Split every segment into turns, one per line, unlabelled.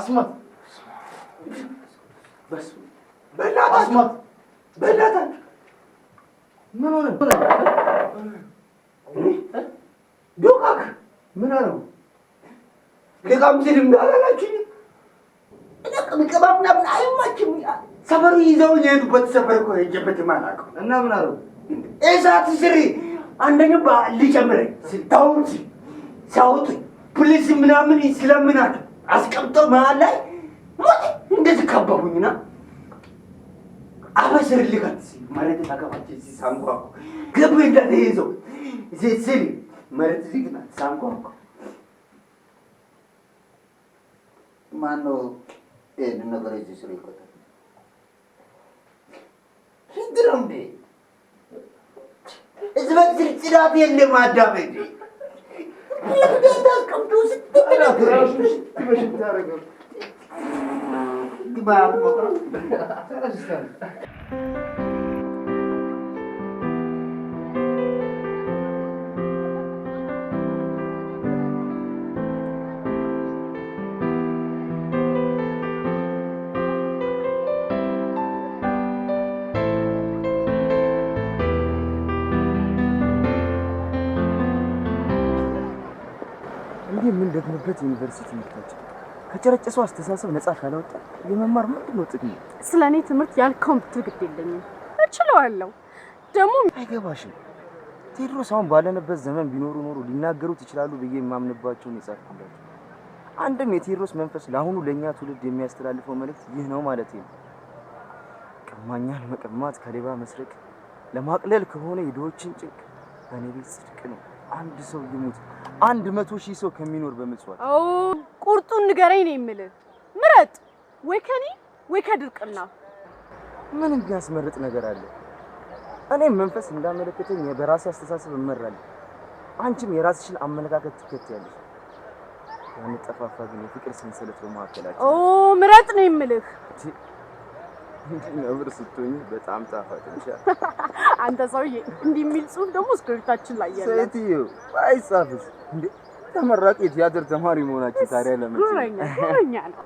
አስማት
በስ በላታችሁ
ምን ሆነ?
ዶካክ
ምን አለው?
ለጋምዝል እንዳላላችሁ ቅምቅባምና ምን አይማችም። ሰፈሩ ይዘው የሄዱበት ሰፈር እኮ ሄጄበት ማላውቀው
እና ምን አለው?
እሳት ስሪ አንደኛው ሊጨምረኝ ታውት ሳውት ፖሊስ ምናምን ስለምናቸው አስቀምጠው መሀል ላይ ሞት እንደዚህ ከበቡኝና አበስር ልጋት ማለት ታከፋች ሲሳንኳኩ ገብ እንደተይዘው ሲል ማለት ዝግና ሳንኳኩ ማነው ይሄን ነገር እዚህ ስር ይቆጣል እንዴ እዚህ በዚህ ጽዳት የለም አዳመኝ ለምን ቅዱስ
ትራሹ ትበሽ ታረጋው
ግባብ ወቀረ
ተረስተን የምንደግምበት ዩኒቨርሲቲ ምክንያት ከጨረጨሰው አስተሳሰብ ነፃ ካላወጣ የመማር ምንድነው ጥቅሙ?
ስለኔ ትምህርት ያልከውን ብትግድ የለኝም እችለዋለሁ። ደግሞ
አይገባሽም። ቴዎድሮስ አሁን ባለንበት ዘመን ቢኖሩ ኖሮ ሊናገሩት ይችላሉ ብዬ የማምንባቸውን የጻፍኩላቸው አንድም የቴዎድሮስ መንፈስ ለአሁኑ ለእኛ ትውልድ የሚያስተላልፈው መልእክት ይህ ነው ማለት ነው። ቀማኛን መቀማት፣ ከሌባ መስረቅ ለማቅለል ከሆነ የድሆችን ጭንቅ በእኔ ቤት ጽድቅ ነው። አንድ ሰው ይሙት 100,000 ሰው ከሚኖር በመጽዋት
ቁርጡን ንገረኝ ነው የምልህ። ምረጥ፣ ወይ ከኔ ወይ ከድርቅና።
ምን የሚያስመርጥ ነገር አለ? እኔም መንፈስ እንዳመለከተኝ በራሴ አስተሳሰብ እመራለሁ። አንቺም የራስሽን አመለካከት ትከተያለሽ። ያንጠፋፋ ግን የፍቅር ሰንሰለት በመካከላችን
ምረጥ ነው የምልህ።
ነብር ስትሆኚ በጣም ጣፋጭ ነሽ።
አንተ ሰውዬ እንዲህ የሚል ጽሑፍ ደግሞ ስክሪፕታችን ላይ ያለ
ሴትዮ አይጻፍስ እንዴ? ተመራቂ የቲያትር ተማሪ መሆናችን ታዲያ ለምን
ጉረኛ ነው?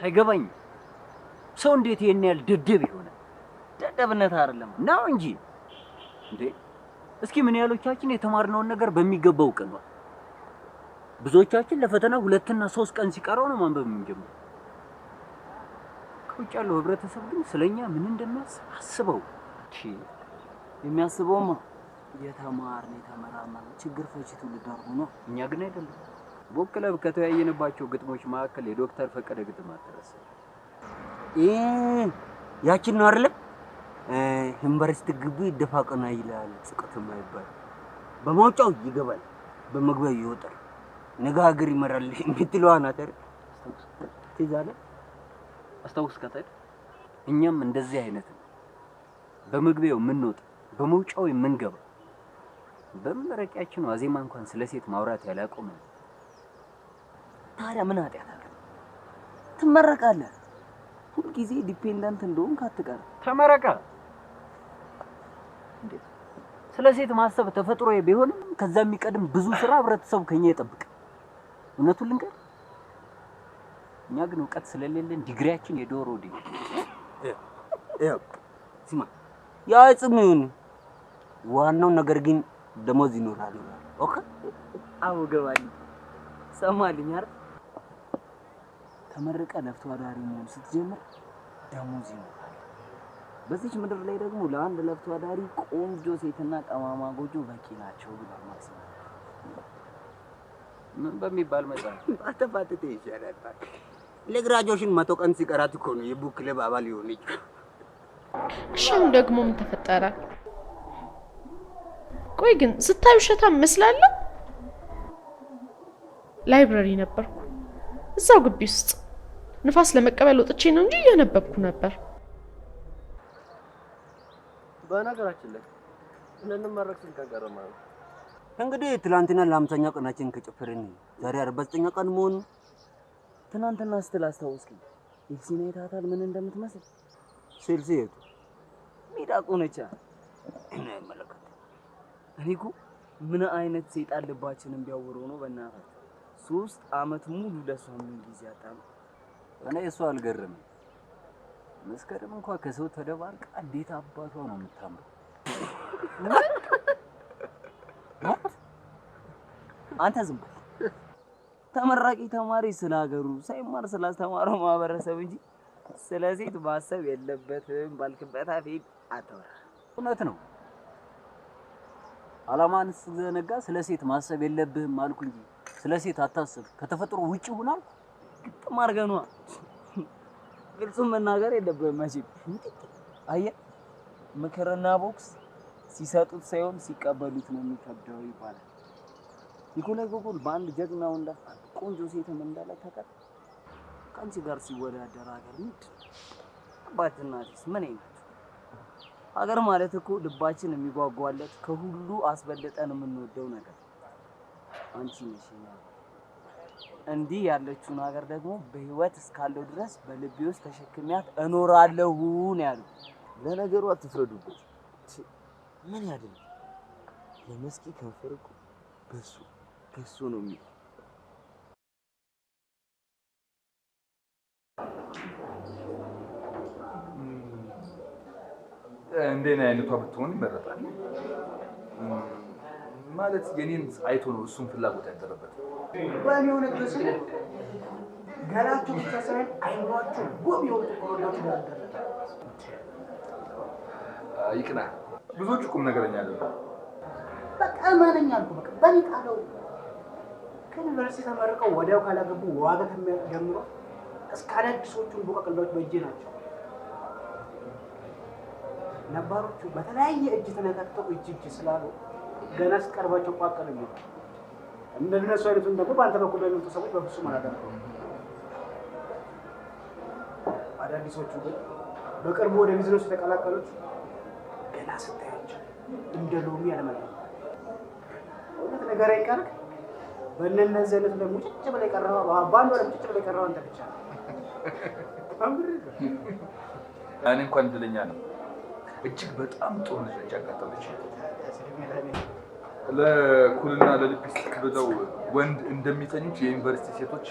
አይገባኝም። ሰው እንዴት ይሄን ያህል ድድብ ይሆናል? ደደብነት አይደለም ነው እንጂ እንዴ! እስኪ ምን ያህሎቻችን የተማርነውን ነገር በሚገባው ቀኗል? ብዙዎቻችን ለፈተና 2 እና 3 ቀን ሲቀረው ነው ማንበብ የምንጀምረው። ከውጭ ያለው ህብረተሰብ ግን ስለኛ ምን እንደሚያስብ አስበው።
የሚያስበውማ የተማርን የተመራመርን ችግር ፈቺ ትውልድ አድርጎ ነው።
እኛ ግን አይደለም። በክለብ ከተያየንባቸው ግጥሞች መካከል የዶክተር ፈቀደ ግጥም አትረሳ።
ያችን ነው አይደለም? ዩኒቨርሲቲ ግቢ ደፋቀና ይላል ጽቀተማ ይባል። በመውጫው ይገባል፣ በመግቢያው ይወጣል። ነገ ሀገር ይመራል የምትለዋ ናት አይደል? ትይዛለህ?
አስታውስካት አይደል? እኛም እንደዚህ አይነት ነው። በመግቢያው የምንወጣ በመውጫው የምንገባ። በመረቂያችን ዋዜማ እንኳን ስለ ሴት ማውራት ያላቆመ።
ታዲያ ምን ኃጢአት አለ? ትመረቃለህ። ሁልጊዜ ዲፔንደንት እንደሆንክ አትቀር።
ተመረቃ እንዴ? ስለ ሴት ማሰብ ተፈጥሮዬ ቢሆንም ከዛ የሚቀድም ብዙ ስራ ህብረተሰቡ ከኛ ይጠብቅ። እውነቱን ልንገር፣ እኛ ግን እውቀት ስለሌለን ዲግሪያችን የዶሮ ዲግሪ።
ስማ፣ ያ ጽሙን ዋናው ነገር ግን ደሞዝ ይኖራል። ኦኬ? አዎ ገባኝ። ሰማልኝ አይደል? ተመረቀ ለፍቶ አዳሪ መሆን ስትጀምር ደሞዝ ይኖራል። በዚች ምድር ላይ ደግሞ ለአንድ ለፍቶ አዳሪ ቆንጆ ሴትና ቀማማ ጎጆ በቂ ናቸው ብሏል ማርክስ።
ምን በሚባል መጽሐፍ
ባተፋተተ ይሻላል። ለግራጆሽን 100 ቀን ሲቀራት እኮ ነው የቡክ ክለብ አባል የሆነች።
እሺም ደግሞ ምን ተፈጠረ? ቆይ ግን ስታዩ ሸታም መስላለሁ። ላይብረሪ ነበርኩ፣ እዛው ግቢ ውስጥ ንፋስ ለመቀበል ወጥቼ ነው እንጂ እያነበብኩ ነበር።
በነገራችን ላይ እንንመረቅ ሲልቀር ማለት
እንግዲህ ትላንትና ለ50ኛ ቀናችን ከጨፈረን ዛሬ 49ኛ ቀን መሆኑ። ትናንትና ስትል አስታውስኝ ኤልሲና የታታል ምን እንደምትመስል ሴልሲየቱ ሚዳቁ ነቻ። እኔ አይመለከት።
እኔ እኮ ምን አይነት ሰይጣን ልባችንን ቢያወረው ነው በእናትህ 3 አመት ሙሉ ለሷ ምን ጊዜ አጣን።
እኔ እሱ አልገረመኝ። መስከረም እንኳን ከሰው ተደባርቃ እንዴት አባቷ ነው የምታምረው።
አንተ ዝም በል። ተመራቂ ተማሪ ስለ ሀገሩ ሳይማር ስላስተማረው ማህበረሰብ እንጂ ስለ ሴት ማሰብ የለበትም ባልክበት አፌን አትወራ።
እውነት ነው። አላማን ስትዘነጋ ስለ ሴት ማሰብ የለብህም አልኩ እንጂ ስለ ሴት አታስብ። ከተፈጥሮ ውጪ ሆናል።
ግጥም አድርገህ ነዋ። ግልጹን መናገር የለብህም መቼም። አየህ ምክርና ቦክስ ሲሰጡት ሳይሆን ሲቀበሉት ነው የሚከብደው ይባላል። ኒኮላይ ጎጎል በአንድ ጀግና ወንድ ቆንጆ ሴትም እንዳለ ታውቃለህ። ከአንቺ ጋር ሲወዳደር ሀገር ምንድን አባትና ዲስ ምን አይነት ሀገር ማለት እኮ ልባችን የሚጓጓለት ከሁሉ አስበልጠን የምንወደው ነገር አንቺ ነሽ። እንዲህ ያለችውን ሀገር ደግሞ በህይወት እስካለው ድረስ በልቤ ውስጥ ተሸክሚያት እኖራለሁ ነው ያለው።
ለነገሩ አትፍረዱበት። ምን ያድርግ ለመስኪ ከንፈር እኮ ከሱ ነው የሚለው።
እንደኔ አይነቷ ብትሆን ይመረጣል። ማለት የኔን አይቶ ነው እሱም ፍላጎት ያደረበት።
ባል የሆነበት ስለ ገላቸው ብቻ ሳይሆን አይኗቸው ውብ የሆኑ ቆሮዳዎች ያደረገ
ይቅና። ብዙዎቹ ቁም ነገረኛ አይደሉ።
በቃ ማንኛ አልኩ። በቃ በኔ ቃለው ከዩኒቨርሲቲ ተመርቀው ወዲያው ካላገቡ ዋጋ ከሚያውቁ ጀምሮ እስከ አዳዲሶቹን ቦቀቅላዎች በእጄ ናቸው። ነባሮቹ በተለያየ እጅ ተነካክተው እጅ ስላሉ ገና ስቀርባቸው ቋቀል ነው። እንደነሱ አይነቱን ደግሞ በአንተ በኩል የሚመጡ ሰዎች በፍጹም አላደረገውም። አዳዲሶቹ ግን በቅርቡ ወደ ቢዝነሱ የተቀላቀሉት ገና ስታያቸው እንደ ሎሚ ያለመለሙ። እውነት ነገረኝ ካልክ በእነዚህ አይነቱ ደግሞ ጭጭ ብለህ የቀረኸው በአንዱ ዓለም ጭጭ ብለህ የቀረኸው አንተ ብቻ ነው።
እኔ እንኳን እድለኛ ነው። እጅግ በጣም ጥሩ ልጅ ያጋጠመች። ለኩልና ለሊፕስቲክ ብለው ወንድ እንደሚተኙት የዩኒቨርሲቲ ሴቶች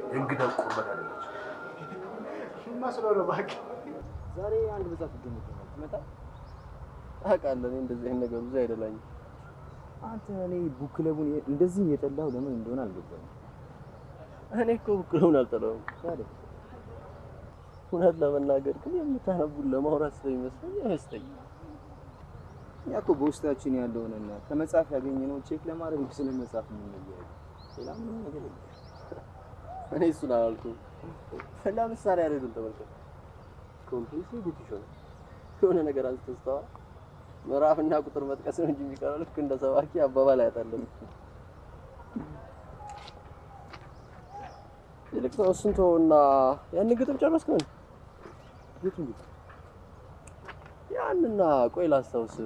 የእንግዳ ቁርበት አለች።
ማስለው ነው ባክ።
ዛሬ አንድ በዛት ይገኛል። ትመጣ
ታውቃለህ፣ እኔ እንደዚህ አይነት ነገር ብዙ አይደላኝም።
አንተ እኔ ቡክ ክለቡን እንደዚህ የጠላው ለምን እንደሆነ አልገባኝም።
እኔ እኮ ቡክ ክለቡን አልጠላውም። ታዲያ እውነት ለመናገር ግን የምታነቡን ለማውራት ስለሚመስለኝ አይመስለኝም።
እኛ እኮ በውስጣችን ያለውንና ከመጽሐፍ ያገኘነውን ቼክ ለማድረግ ስለ መጽሐፍ የምንለያየው ሌላ ምንም ነገር የለም።
እኔ እሱን አላልኩም። ለምሳሌ አይደለም ተመልከት፣ ኮምፕሊት ዲክሽን የሆነ ነገር አስተስተዋል ምዕራፍና ቁጥር መጥቀስ ነው እንጂ የሚቀረው ልክ እንደ ሰባኪ አባባል አያጣለም። ይልቅ ነው እሱን ተውና ያን ግጥም ጨረስከው?
የቱን
ያንና ቆይ ላስታውስ።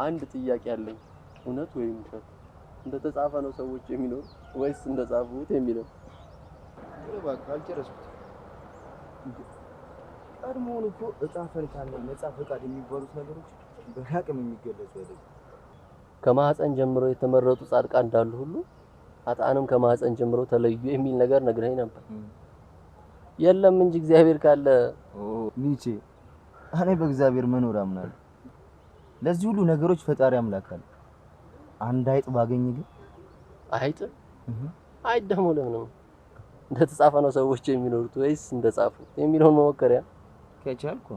አንድ ጥያቄ አለኝ። እውነት ወይም ውሸት እንደተጻፈ ነው ሰዎች የሚኖር ወይስ እንደጻፉት የሚለው?
እባክህ አልጨረስኩትም። ቀድሞውን እኮ እጣ ፈንታና ነፃ ፈቃድ የሚባሉት ነገሮች በአቅም የሚገለጹ አይደለም።
ከማህፀን ጀምሮ የተመረጡ ጻድቃን እንዳሉ ሁሉ አጣንም ከማህፀን ጀምሮ ተለዩ የሚል ነገር ነግረኝ ነበር። የለም እንጂ እግዚአብሔር ካለ
ኒቼ እኔ በእግዚአብሔር መኖር አምናለሁ። ለዚህ ሁሉ ነገሮች ፈጣሪ አምላክ አለ። አንድ አይጥ ባገኝ ግን
አይጥ ደግሞ ለምን ነው እንደተጻፈ ነው ሰዎች የሚኖሩት ወይስ እንደጻፉ የሚለውን መሞከሪያ
ከቻልኩ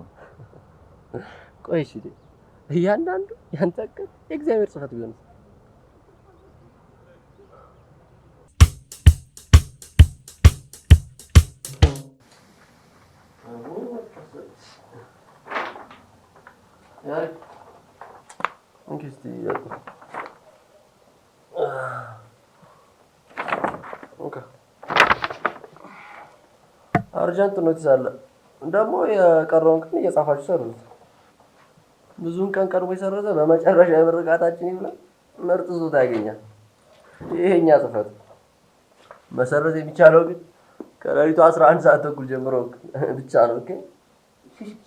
ቆይ እሺ፣ እያንዳንዱ ያንተ ቀን የእግዚአብሔር ጽፈት ቢሆን ያይ እንግስቲ ኦኬ አርጀንት ኖቲስ አለ። ደግሞ የቀረውን ቀን እየጻፋችሁ ሰሩት። ብዙን ቀን ቀድሞ የሰረዘ በመጨረሻ የምርቃታችን ይብላል ምርጥ ዞታ ያገኛል። ይሄኛ ጽፈት መሰረዝ የሚቻለው ግን ከሌሊቱ 11 ሰዓት ተኩል ጀምሮ ብቻ ነው። ኦኬ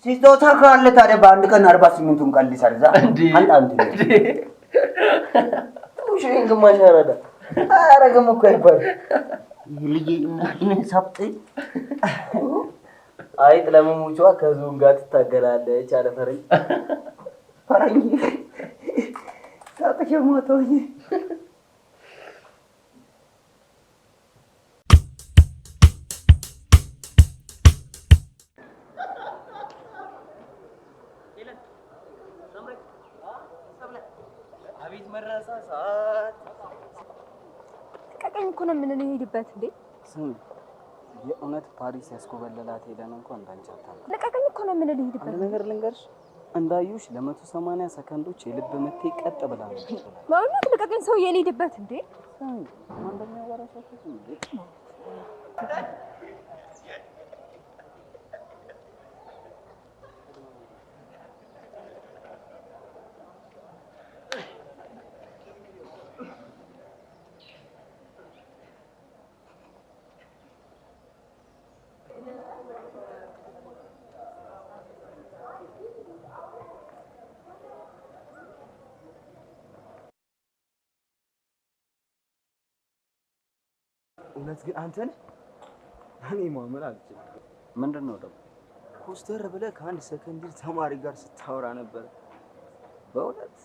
ሲስቶታ ካለ ታዲያ በአንድ ቀን 48ቱን ቀን ሊሰርዛ አንድ
ውሽን ግማሽ አረዳ አረገም እኮ አይባል
ልጅ እናትን ሳብጥ
አይጥ ለመሙቿ ከዙን ጋር ትታገላለች አለ ፈረኝ
ሳጥቼ ሞተውኝ
አቤት መረሳሳት
ቀቀኝ እኮ ነው የምንሄድበት እንዴ?
ስም የእውነት ፓሪስ ያስኮበለላት ሄለን እንኳን እንዳንቻታ
ለቀቀኝ እኮ ነው የምንሄድበት።
አንድ ነገር ልንገርሽ፣ እንዳዩሽ ለ180 ሰከንዶች የልብ ምቴ ቀጥ ብላ ነው።
ማለት ለቀቀኝ ሰው የልሄድበት እንዴ?
አንደኛ ወራሻችሁ እንዴ?
እውነት ግን አንተ ነህ? እኔ ማመን አልችልም።
ምንድነው ደግሞ
ኮስተር ብለህ ከአንድ ሰከንድ ተማሪ ጋር ስታወራ ነበር።
በእውነት?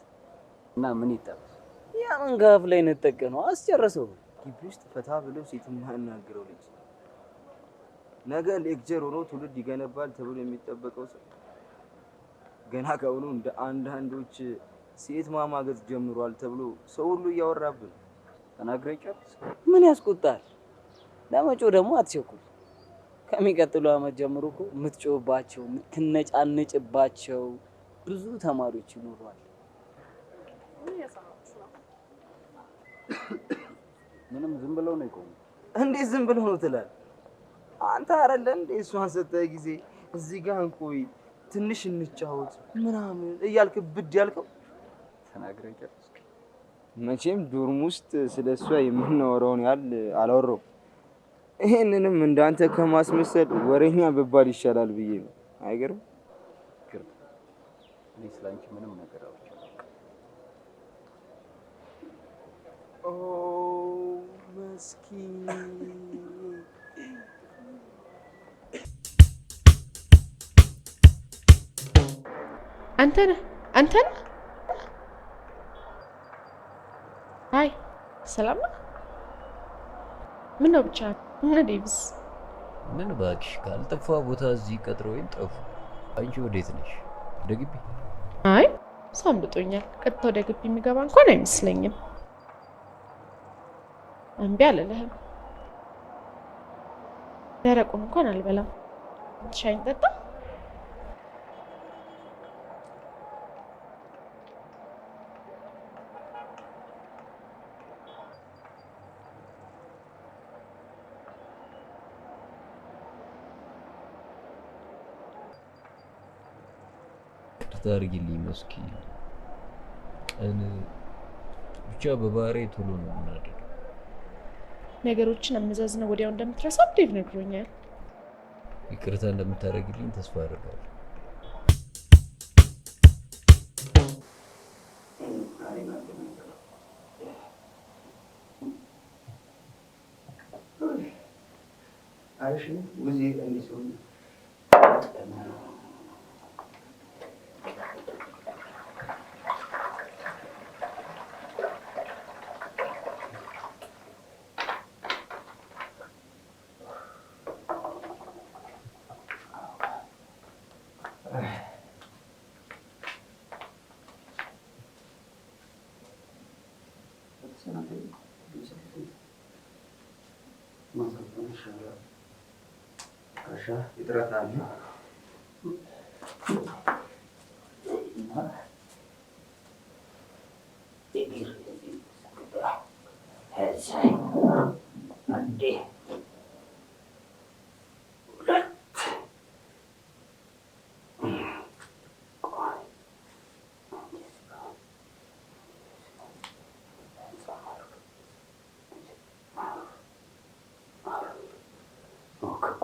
እና ምን ይጠብስ? ያ መንጋፍ ላይ ነጠቀ ነው አስጨረሰው።
ግቢ ውስጥ ፈታ ብሎ ሴት የማያናግረው ልጅ ነገ ሌክቸር ሆኖ ትውልድ ይገነባል ተብሎ የሚጠበቀው ሰው ገና ከአሁኑ እንደ አንዳንዶች ሴት ማማገጥ ጀምሯል ተብሎ ሰው ሁሉ እያወራብን
ተናግረህ ጨርስ። ምን ያስቆጣል? ለመጮህ ደግሞ አትቸኩል። ከሚቀጥለው ዓመት ጀምሮ እኮ የምትጮህባቸው የምትነጫነጭባቸው ብዙ ተማሪዎች ይኖራሉ። ምንም ዝም ብለው ነው የቆሙት።
እንዴት ዝም ብለው ነው ትላለህ? አንተ አይደለ እንዴ እሷን ሰጠህ ጊዜ እዚህ ጋር እንቆይ ትንሽ እንጫወት ምናምን እያልክ ብድ ያልከው?
ተናግረህ ጨርስ።
መቼም ዶርም ውስጥ ስለሷ የምናወራውን ያህል አላወራሁም። ይሄንንም እንዳንተ ከማስመሰል ወሬኛ ብባል ይሻላል ብዬ ነው። አይገርም?
እኔ ስላንቺ ምንም ነገር አውቃለሁ።
ኦ መስኪን
አንተ ነህ? አይ ሰላም ነው? ምን ነው ብቻ ምን ዴቪስ?
ምን እባክሽ ካልጠፋ ቦታ እዚህ ቀጥሮኝ ጠፉ። አንቺ ወዴት ነሽ? ወደ ግቢ?
አይ ሳምብጦኛል። ቀጥታ ወደ ግቢ የሚገባ እንኳን አይመስለኝም። እምቢ አልልህም። ደረቁን እንኳን አልበላም። ሻይ ጠጣ።
ታርጊልኝ መስኪ ቀን ብቻ በባህሪ ቶሎ ነው የምናደርገው።
ነገሮችን አመዛዝነው ወዲያው እንደምትረሳው ዴቭ ነግሮኛል።
ይቅርታ እንደምታደርግልኝ ተስፋ አደርጋለሁ።
አይሽ ሙዚቃ እንዲሰው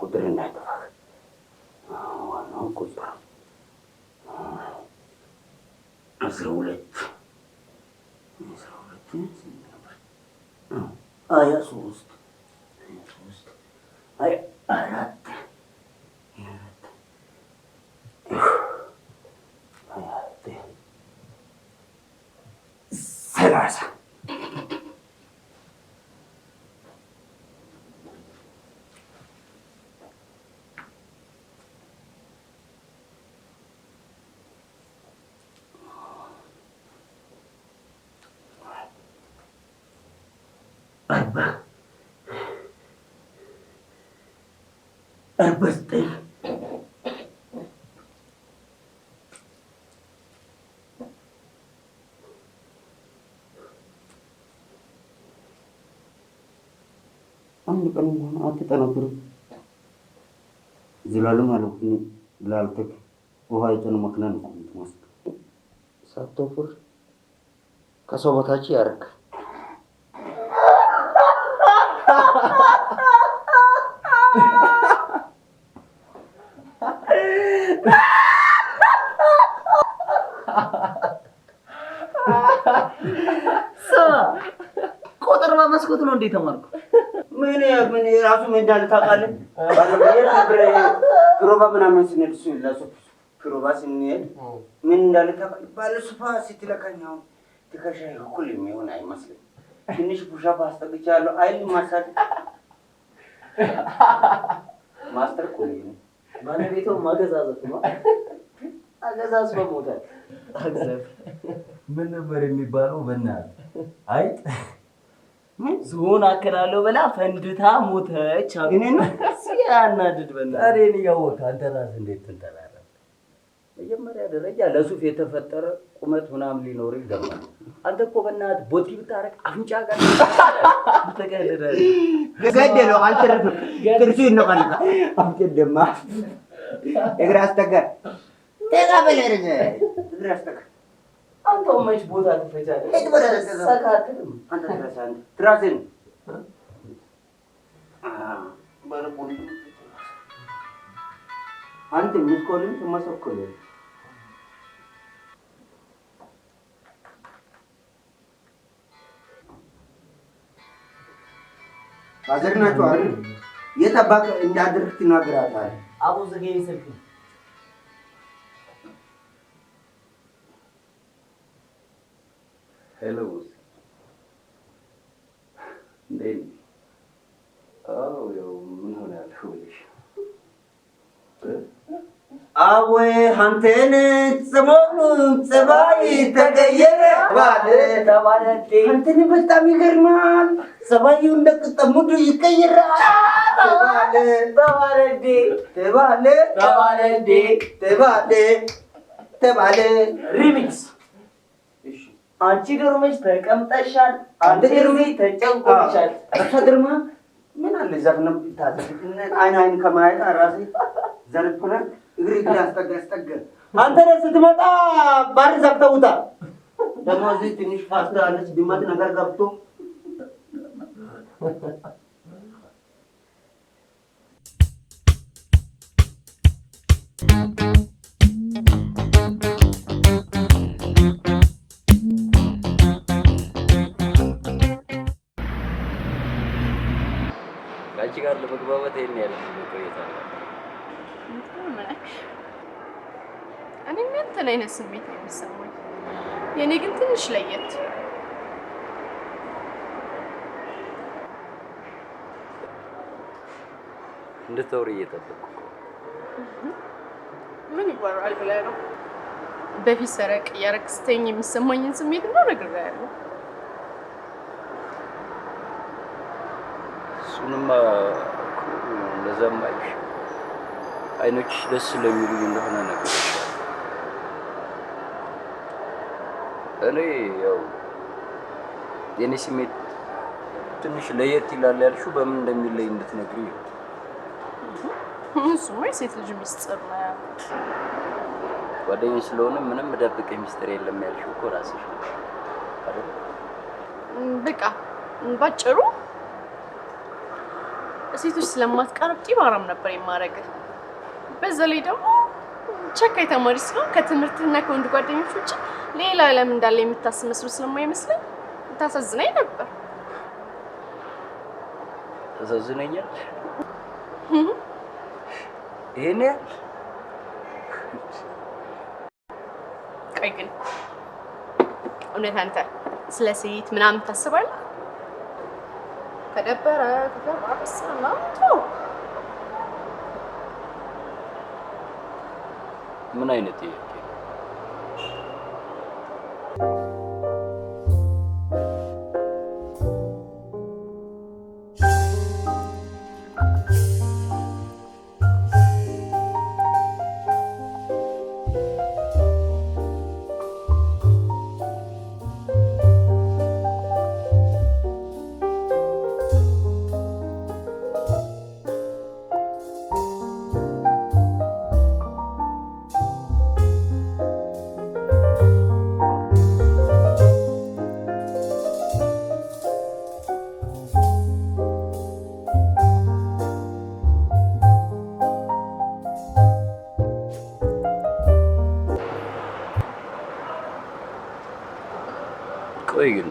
ቁጥር እንዳይጠፋ ዋናው ቁጥር 12 23 30 40 አንድ ቀን እንኳን አትጠነክርም። ዝላለም አለው ላልተክ ውሃ የጭኑ መኪና ነው የምትወስድ። ሳትወፍር ከሰው በታች ያደርግ
ቁጥር በመስኮት ነው እንዴ ተማርኩ?
ምን ራሱ ምን እንዳለ ታውቃለህ? ባለበት ነበር ፕሮባ ምናምን ስንል እሱ ለሱ ፕሮባ ስንል ምን እንዳለ ታውቃለህ? ባለ ሱፋ ስትለካኛው ትከሻዬ እኩል የሚሆን አይመስልም። ትንሽ ፑሻፕ አስጠግቻለሁ። አይል ማሳድ ማስተር ኮሊ
ባለቤቱ ማገዛዘት ነው። አገዛዝ በሞታል። አገዛዝ
ምን ነበር የሚባለው? በእናትህ አይጥ
ዝሆን አከላለሁ ብላ ፈንድታ ሞተች። እኔን ሲያናድድ በእናትህ
እኔን እያወቅህ አንተ ራስህ እንዴት ትንጠላለህ? መጀመሪያ ደረጃ ለሱፍ የተፈጠረ ቁመት ምናምን ሊኖር ይገባል። አንተ እኮ በእናትህ ቦቲ ብታረቅ አፍንጫ ጋር ተቀደደ ገደለው አልተረፈም። ጥርሱ ይነቃነቃል። አምጥደማ እግር አስተጋ ተቃበለ ረጀ እግር አስተጋ
አንተው መች ቦታ ትፈጃለህ?
እት ቦታ ተሰካተም አንተ ትራሳን ትራስን ባረቁን አንተ ምስኮልን ተመሰከለ አዘርናቸው አይደል? የታባከ እንዳድርክ ትናገራለህ።
አቡ ዘገይ ስልክ
ሄሎ እንዴት? አዎ ያው ምን ሆነ ያልኩልሽ አወይ አንተን ሰሞኑን ጸባይ ተቀየረ ተባለ። አንተን በጣም ይገርማል። ጸባዩ እንደቅጠሙዱ ይቀየራል ተባለ።
ሪሚክስ አንቺ ግርምሽ ተቀምጠሻል፣ አንተ ግርምሽ ተጨንቆሻል።
አረፈ ግርማ ምን አለ ዘፍነው ታዘፍነ አይን ከማየት ራሴ ዘርፍነ እግሪ ያስጠጋ አንተ ነህ ስትመጣ ባር ዘግተውታል። ደግሞ እዚህ ትንሽ ፋስታ አለች ድመት ነገር ገብቶ
ከአንቺ ጋር ለመግባባት ይሄን ያህል ቆይታ ነው።
እኔ ምን አይነት ስሜት ነው የሚሰማኝ? የኔ ግን ትንሽ ለየት።
እንድታወሪ እየጠበቅኩ
ምን ይወራል ብለህ ነው? በፊት ሰረቅ እያደረግ ስተኝ የሚሰማኝን ስሜት ነው ነግሬሃለሁ።
እሱንማ እንደዛም አይሽ አይኖችሽ ደስ ስለሚሉኝ እንደሆነ ነግሬሻለሁ። እኔ ያው የኔ ስሜት ትንሽ ለየት ይላል ያልሽው በምን እንደሚለይ እንድትነግሪኝ ነው።
እሱማ የሴት ልጅ ሚስጥር ነው።
ጓደኛዬ ስለሆነ ምንም ደብቅ ሚስጥር የለም ያልሽው እኮ ራስሽ ነው አይደል?
በቃ ባጭሩ ሴቶች ስለማትቀርብ ጢባራም ነበር የማረግ። በዛ ላይ ደግሞ ቸካይ ተማሪ ስለሆን ከትምህርትና ከወንድ ጓደኞች ውጭ ሌላ ዓለም እንዳለ የምታስመስሉ ስለማይመስለኝ ታሳዝነኝ ነበር።
ታሳዝነኛል? ይሄኔ
ቆይ ግን እውነት አንተ ስለ ሴት ምናምን ታስባለህ? ከደበረ ከተባረሰ ነው
ምን አይነት ጥያቄ? ቆይ ግን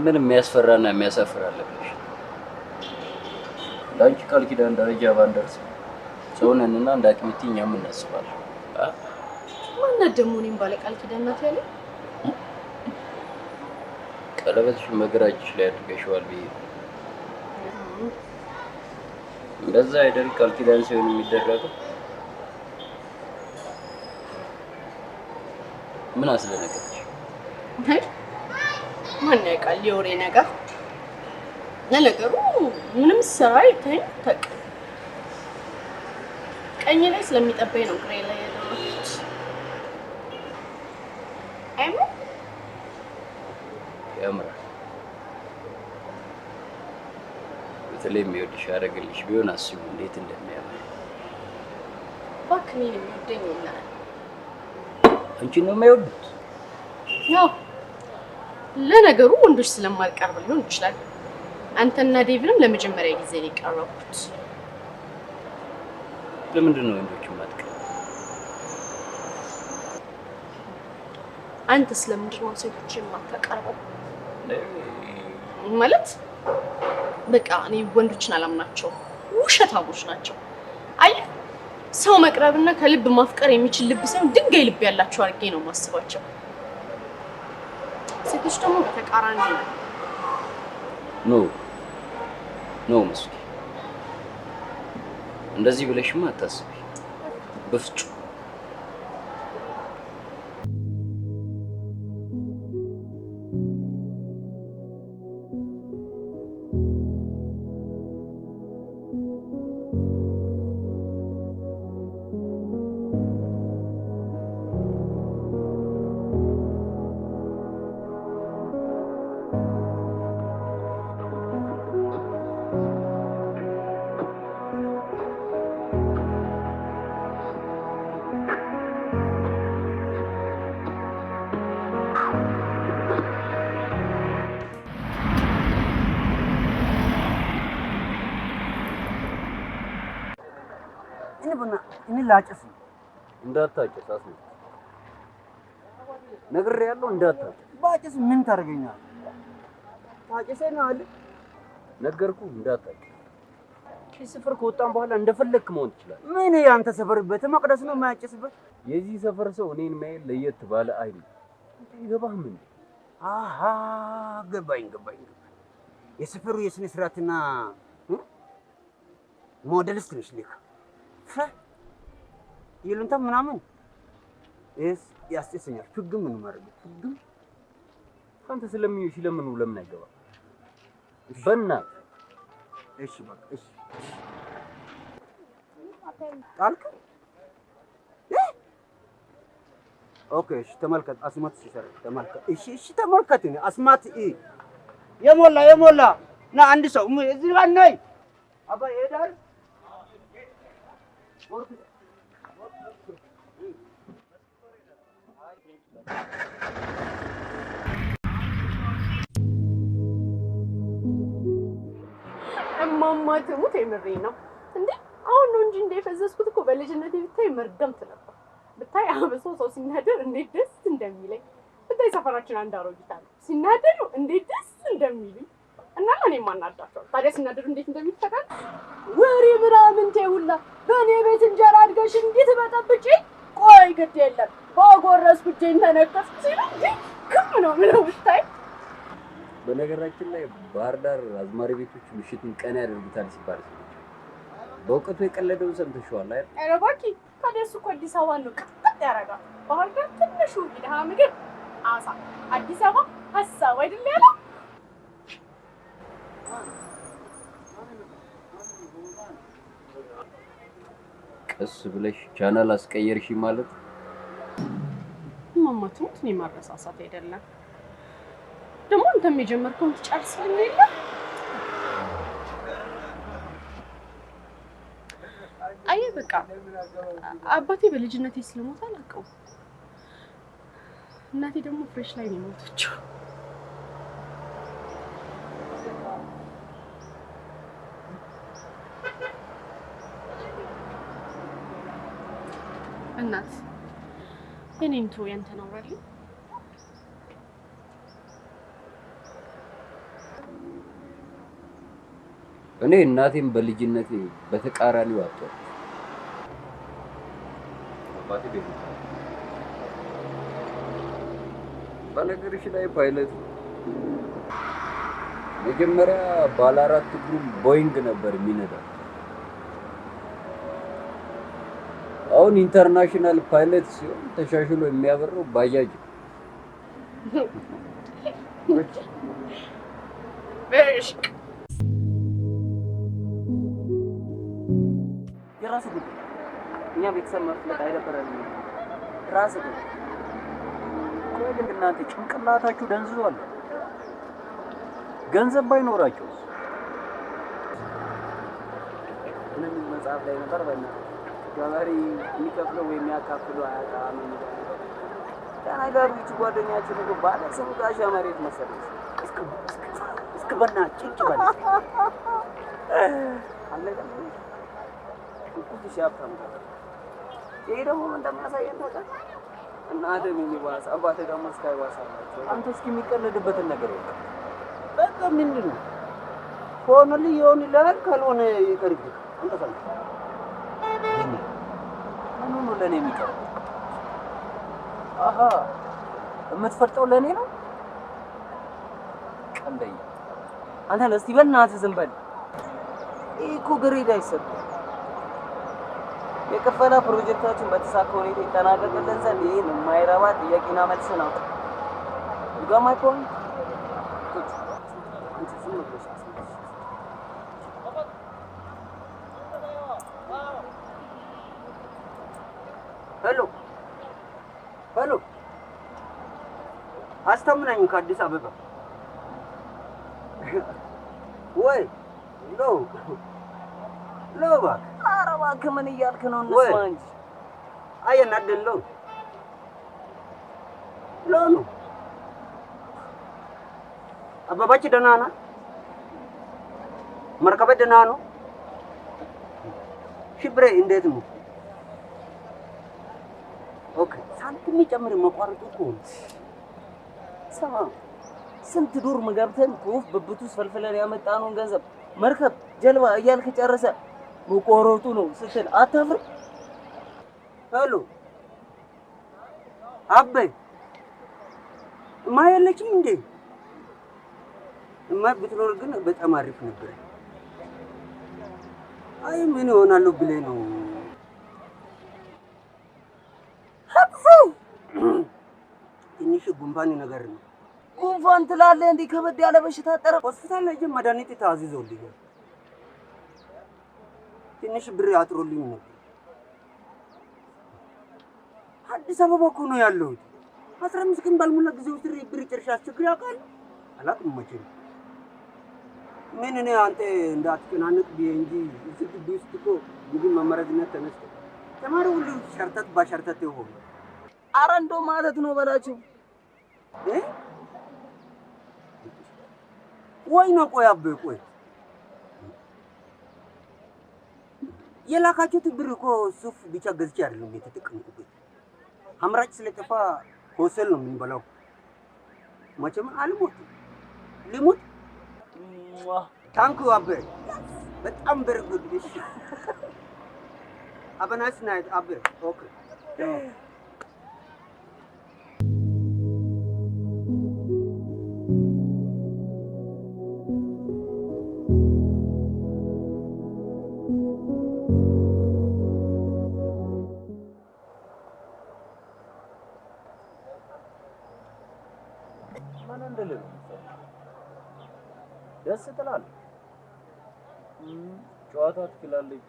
ምን የሚያስፈራና የሚያሳፍር አለብሽ? ላንቺ ቃል ኪዳን ደረጃ ባንደርስ ሰውነንና እንደ አቅሚቲ እኛም እናስባለን።
ማናት ደግሞ እኔም ባለ ቃል ኪዳን ናት ያለ?
ቀለበትሽን በግራጅሽ ላይ አድርገሽዋል ብዬ እንደዛ አይደል ቃል ኪዳን ሲሆን የሚደረገው? ምን አስደነገጠሽ?
ማን ያውቃል የወሬ ነገር። ለነገሩ ምንም ስራ አይተኝ ተቅ ቀኝ ላይ ስለሚጠበኝ ነው ግሬ ላይ ያደረኩት። አይሞ
ያምራል። በተለይ የሚወድሽ ያደረግልሽ ቢሆን አስቡ እንዴት እንደሚያምር።
እባክህ እኔን የሚወደኝ የለም።
አንቺን ነው የማይወዱት?
ያው ለነገሩ ወንዶች ስለማልቀርብ ሊሆን ይችላል። አንተና ዴቪንም ለመጀመሪያ ጊዜ ነው የቀረብኩት።
ለምንድን ነው ወንዶች የማትቀርብ?
አንተ ስለምንድን ነው ሴቶች የማታቀርበው? ማለት በቃ እኔ ወንዶችን አላምናቸው፣ ውሸታሞች ናቸው። አየህ ሰው መቅረብና ከልብ ማፍቀር የሚችል ልብ ሳይሆን ድንጋይ ልብ ያላቸው አድርጌ ነው የማስባቸው። ሴቶች ደግሞ በተቃራኒ ነው። ኖ መስኪ እንደዚህ ብለሽማ አታስቢ በፍጹም።
እኔ ላጭስ
እንዳታጨስ አስነ ነግሬያለሁ። እንዳታጨስ።
ባጭስ ምን ታደርገኛለህ? ታጨሰኝ ነው አይደል?
ነገርኩህ እንዳታጨስ። ከሰፈር ከወጣን በኋላ እንደፈለክ መሆን ትችላለህ።
ምን ያንተ ሰፈር ቤተ መቅደስ ነው የማያጨስበት?
የዚህ ሰፈር ሰው እኔን ማየት ለየት ባለ አይን ይገባህም እንዴ?
አሃ ገባኝ። የሰፈሩ የስነ ስርዓትና ሞዴልስ ትንሽ ልክ ይሉንታ ምናምን ያስጨሰኛል። ፍግም ምን ማድረግ ፍግም
አንተ ስለምኑ ለምን አይገባ? በእናትህ
እሺ በቃ እሺ ጣልክ ኦኬ እሺ ተመልከት። አስማት ሲሰራ ተመልከት። እሺ ተመልከት። አስማት የሞላ ና አንድ ሰው እዚህ ጋር ነይ አባ ይሄዳል።
እማማ ትሙት የምሬን ነው እንዴ? አሁን ነው እንጂ እንደፈዘዝኩት እኮ በልጅነቴ ብታይ መርገምት ነበር። ብታይ አብሶ ሰው ሲናደር እንዴት ደስ እንደሚለኝ ብታይ ሰፈራችን አንድ አሮጊት አለ ሲናደሩ እንዴት ደስ እንደሚሉኝ እና እኔ ማናዳቸው ታዲያ ሲናደሩ እንዴት እንደሚፈቀድ ወሬ ምናምን ተይውላ በእኔ ቤት እንጀራ አድገሽ እንዴት በጠብጪ ቆይ ግድ የለም በጎረስኩ እጄን ተነከስኩ ሲሉ እንዴ ክም ነው ምነው ብታይ።
በነገራችን ላይ ባህር ዳር አዝማሪ ቤቶች ምሽቱን ቀን ያደርጉታል ሲባል በእውቀቱ የቀለደውን ሰምተሽዋል አይደል?
ኧረ እባክህ ታዲያ እሱ እኮ አዲስ አበባ ነው ቅጥቅጥ ያደርጋል። ባህር ዳር ትንሹ ድሃ ምግብ አሳ፣ አዲስ አበባ ሀሳብ አይደል ያለው?
ቀስ ብለሽ ቻናል አስቀየርሽ ማለት
ማማቱት ነው ማረሳሳት አይደለም። ደግሞ አንተም የጀመርከውን ትጨርስልኝ የለ አይ በቃ አባቴ በልጅነቴ ስለሞተ አላውቀውም። እናቴ ደግሞ ፍሬሽ ላይ ነው የሞተችው። እናት የኔን ተው ያንተን አውራልኝ።
እኔ እናቴም በልጅነቴ በተቃራኒው አጥቷል። አባቴ ደግሞ በነገርሽ ላይ ፓይለት መጀመሪያ ባለ 4 እግሩ ቦይንግ ነበር የሚነዳው። አሁን ኢንተርናሽናል ፓይለት ሲሆን ተሻሽሎ የሚያበረው ባጃጅ
በሽቅ
የራስ ጉዳይ እኛ ቤተሰብ መፍለጥ አይደበረንም። ራስ ጉዳይ
ቆይ ግን እናንተ ጭንቅላታችሁ ደንዝዟል። ገንዘብ ባይኖራችሁ
ምን መጽሐፍ ላይ ነበር በእና ገበሬ የሚከፍለው ወይ የሚያካፍለው አያጣም የሚለው ተናጋሪ ጓደኛችን እኮ ባለ ሰው ጋሻ መሬት መሰለኝ። እስከ በእናትህ ጭጭ በል አለቀም እኩል ሲያፍታም ይሄ ደግሞ ምን እንደሚያሳየን ታውቃለህ? እናቴ ሚኒባስ አባቴ ደግሞ ስካይባስ አላቸው።
አንተ እስኪ የሚቀለድበትን ነገር ወጣ
በቃ ምንድን ነው ሆነልኝ ይሆንልሃል፣ ካልሆነ ይቀርብህ። አንተ ሰምተህ
ምኑ ነው ለኔ የሚቀር? አሃ የምትፈርጠው ለኔ ነው። ቀንደኛ
አንተ ለስቲ በእናትህ ዝም በል። ይሄ እኮ ግሬድ አይሰጥም። የከፈላ ፕሮጀክታችን በተሳካ ሁኔታ ይጠናቀቅልን ዘንድ ይህን የማይረባ ጥያቄና መልስ ነው። ይገማኝ ከሆነ ሄሎ ሄሎ፣ አስተምናኝ ከአዲስ አበባ ወይ ሎ ሎባ
ኧረ እባክህ ምን እያልክ ነው? እንስማ እንጂ
አየን አይደለው ሎ ነው አባባች ደህና ናት? መርከበ ደህና ነው? ሽብሬ እንዴት ነው? ኦኬ ሳንቲም የሚጨምር መቋረጡ እኮ
ስማ፣ ስንት ዱር ገብተን ከወፍ ብብት ውስጥ ፈልፍለን ያመጣነውን ገንዘብ መርከብ ጀልባ እያልክ ጨርሰ መቆረጡ ነው ስትል አታፍር?
ሄሎ አበይ እማ የለችም እንዴ? እማ ብትኖር ግን በጣም አሪፍ ነበር። አይ ምን ይሆናሉ ብለህ ነው? ትንሽ ጉንፋን ነገር ነው።
ጉንፋን ትላለህ እንዴ? ከበድ ያለ በሽታ አጠረ።
ሆስፒታል ላይ መድኃኒት ታዝዞልኛል። ትንሽ ብር አጥሮልኝ ነበር። አዲስ አበባ እኮ ነው ያለሁት። 15 ቀን ባልሞላ ጊዜ ውስጥ ብር ጨርሼ አስቸግሬ አውቃለሁ? አላውቅም መቼም። ምን እኔ አንተ እንዳትጨናነቅ ብዬ እንጂ እዚህ ግቢ ውስጥ እኮ ምግብ መመረዝነት ተነስቶ ተማሪ ሁሉ ሸርተት ባሸርተት ይሆን።
ኧረ እንደው ማለት ነው በላቸው
ወይ ነው። ቆይ አበይ ቆይ የላካችሁት ብር እኮ ሱፍ ብቻ ገዝቼ አይደለም የተጠቀምኩበት። አምራች ስለጠፋ ሆቴል ነው የምንበላው። መቼም አልሞትም። ልሙት ታንኩ አበ በጣም በርግጥ እሺ አበናስ ናይት አበ ኦኬ
ደስ ትላለህ። ጨዋታ ትችላለች፣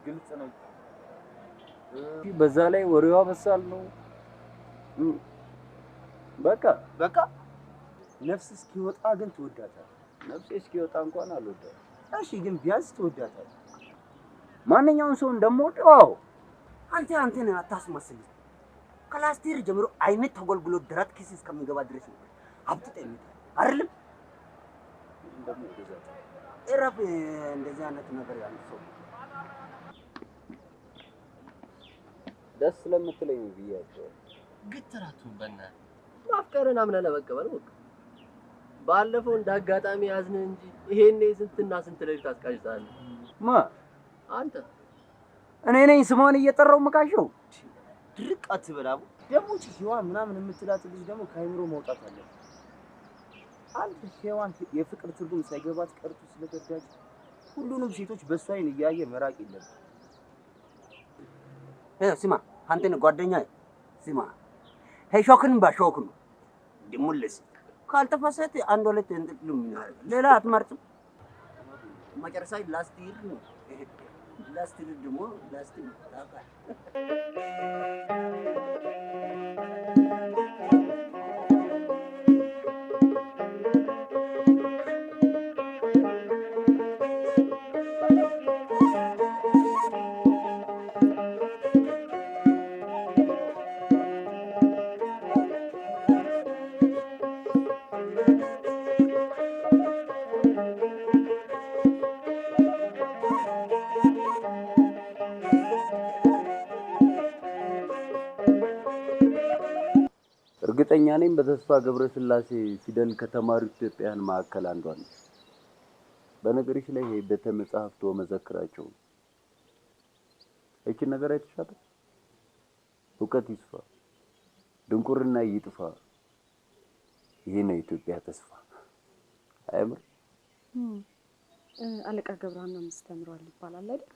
ግልጽ ነች። በዛ ላይ ወሬዋ በሳል ነው። በቃ
ነፍስ እስኪወጣ ግን ትወዳታለህ።
ነፍሴ እስኪወጣ እንኳን አልወዳትም።
እሺ ግን ቢያንስ ትወዳታለህ።
ማንኛውን ሰው እንደምወደው
አንተን አታስመስል። ከላስቲር ጀምሮ አይነት ተጎልግሎ ድራት ኪስ እስከሚገባ ድረስ ነው አብጥተህ አይደለም እረፍ። እንደዚህ አይነት ነገር ያለው ሰው
ደስ ስለምትለኝ ብያቸው
ግትራቱ በእናትህ ማፍቀርን አምነህ ለመቀበል ሞክር። ባለፈው እንዳጋጣሚ ያዝን እንጂ ይሄኔ ስንትና ስንት ሌሊት አስቃጭታለህ። አንተ
እኔ ነኝ ስሟን እየጠራው መቃሸው።
ድርቅ አትበላቡ። ደግሞ ሔዋን ምናምን የምትላት ልጅ ደግሞ ከአይምሮ መውጣት አለበት። አንድ ሔዋን የፍቅር ትርጉም ሳይገባት ቀርቶ ስለገዳች ሁሉንም ሴቶች በሷ አይን እያየ መራቅ የለብም።
ስማ አንተን ጓደኛዬ ስማ ሄሾክን ባሾክ ነው ድሙልስ ካልተፈሰተ አንድ ሁለት እንጥሉ ምናል ሌላ አትመርጥም። መጨረሻ ላስቲር ነው ላስቲር ደግሞ ላስቲር ታቃ
እርግጠኛ ነኝ በተስፋ ገብረስላሴ ፊደል ከተማሩ ኢትዮጵያውያን ማዕከል አንዷ ነች። በነገርሽ ላይ ቤተ መጻሕፍት ወመዘክራቸው እቺ ነገር አይተሻት? እውቀት ይስፋ፣ ድንቁርና ይጥፋ፣ ይሄ ነው ኢትዮጵያ ተስፋ። አይምር
አለቃ ገብረሃና ምስተምሯል ይባላል አይደል?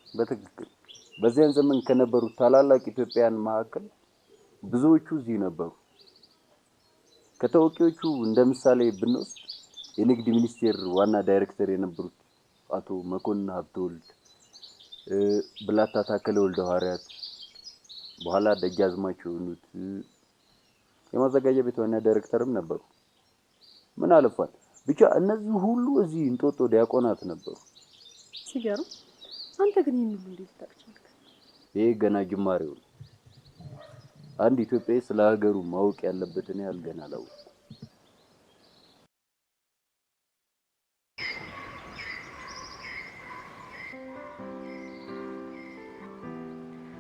በትክክል በዚያን ዘመን ከነበሩት ታላላቅ ኢትዮጵያውያን ማዕከል ብዙዎቹ እዚህ ነበሩ። ከተወካዮቹ እንደ ምሳሌ ብንወስድ የንግድ ሚኒስቴር ዋና ዳይሬክተር የነበሩት አቶ መኮንን ሀብተወልድ፣ ብላታ ታከለ ወልደ ሐዋርያት፣ በኋላ ደጃዝማች የሆኑት የማዘጋጃ ቤት ዋና ዳይሬክተርም ነበሩ። ምን አለፋል ብቻ እነዚህ ሁሉ እዚህ እንጦጦ ዲያቆናት ነበሩ።
ሲገርም አንተ ግን ይሄን ሁሉ እንዴት ታውቃለህ?
ይሄ ገና ጅማሬው ነው። አንድ ኢትዮጵያዊ ስለ ሀገሩ ማወቅ ያለበትን ያህል ገና አላወቀም።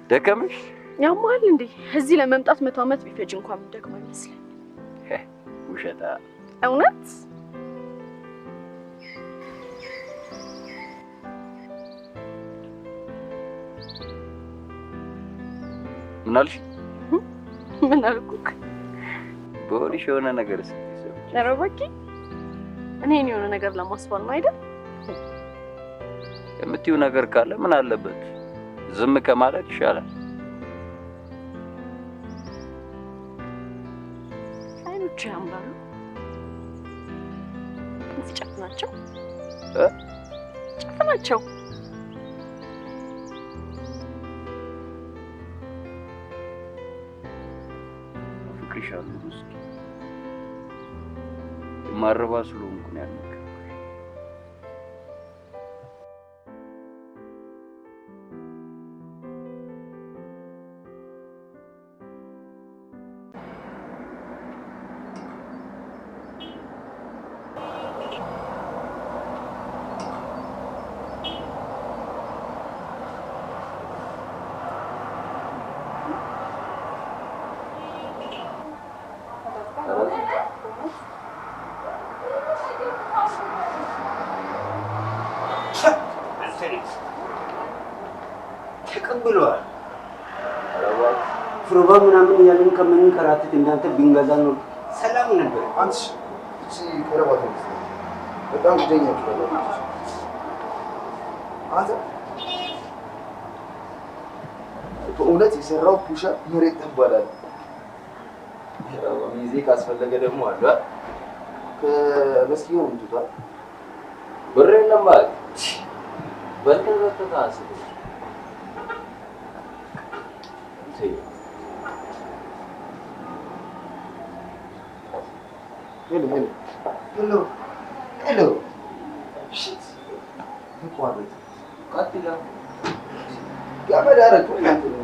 ደከመሽ?
ያማል እንዴ? እዚህ ለመምጣት 100 ዓመት ቢፈጅ እንኳን ደግሞ አይመስልም።
ውሸታ።
እውነት
ምን አልሽ?
ምን አልኩክ?
በሆድሽ የሆነ ነገር ስትሰማ
ኧረ እባክህ እኔን የሆነ ነገር ለማስባል ነው አይደል?
የምትይው ነገር ካለ ምን አለበት ዝም ከማለት ይሻላል።
አይኖች ያምራሉ። ጨፍናቸው ጨፍናቸው።
ፍቅርሻሉ እስኪ የማረባ ስለሆንኩ ነው ያልኩት።
ተቀብለዋል። ፍሮባ ምናምን እያለን ከምንከራተት እናንተ ቢንገዛ ነው ሰላም ነበር።
አንቺ እቺ ቀለባት ነው በጣም ደኛች ነው። አንተ በእውነት የሰራው ፑሻ መሬት ተባላል። ሚዜ ካስፈለገ ደግሞ አለ ከመስኪው ነው ትቷል።
ብር የለም ማለት በልተህ ታስብ
Hello. Shit. What is it?
ቀጥላ
ገመድ አደረኩ እናንተ ነው።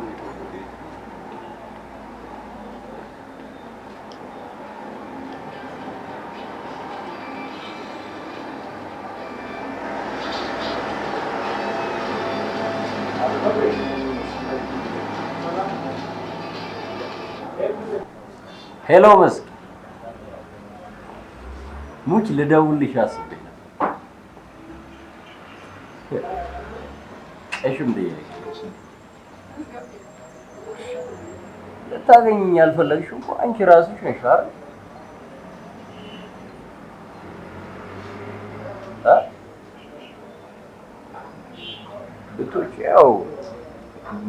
ሄሎ መስክ ሙች ልደውልሽ አስቤ እሺም ልታገኝኝ ያልፈለግሽው እኮ አንቺ ራስሽ ነሽ አይደል? ብትወጪ ያው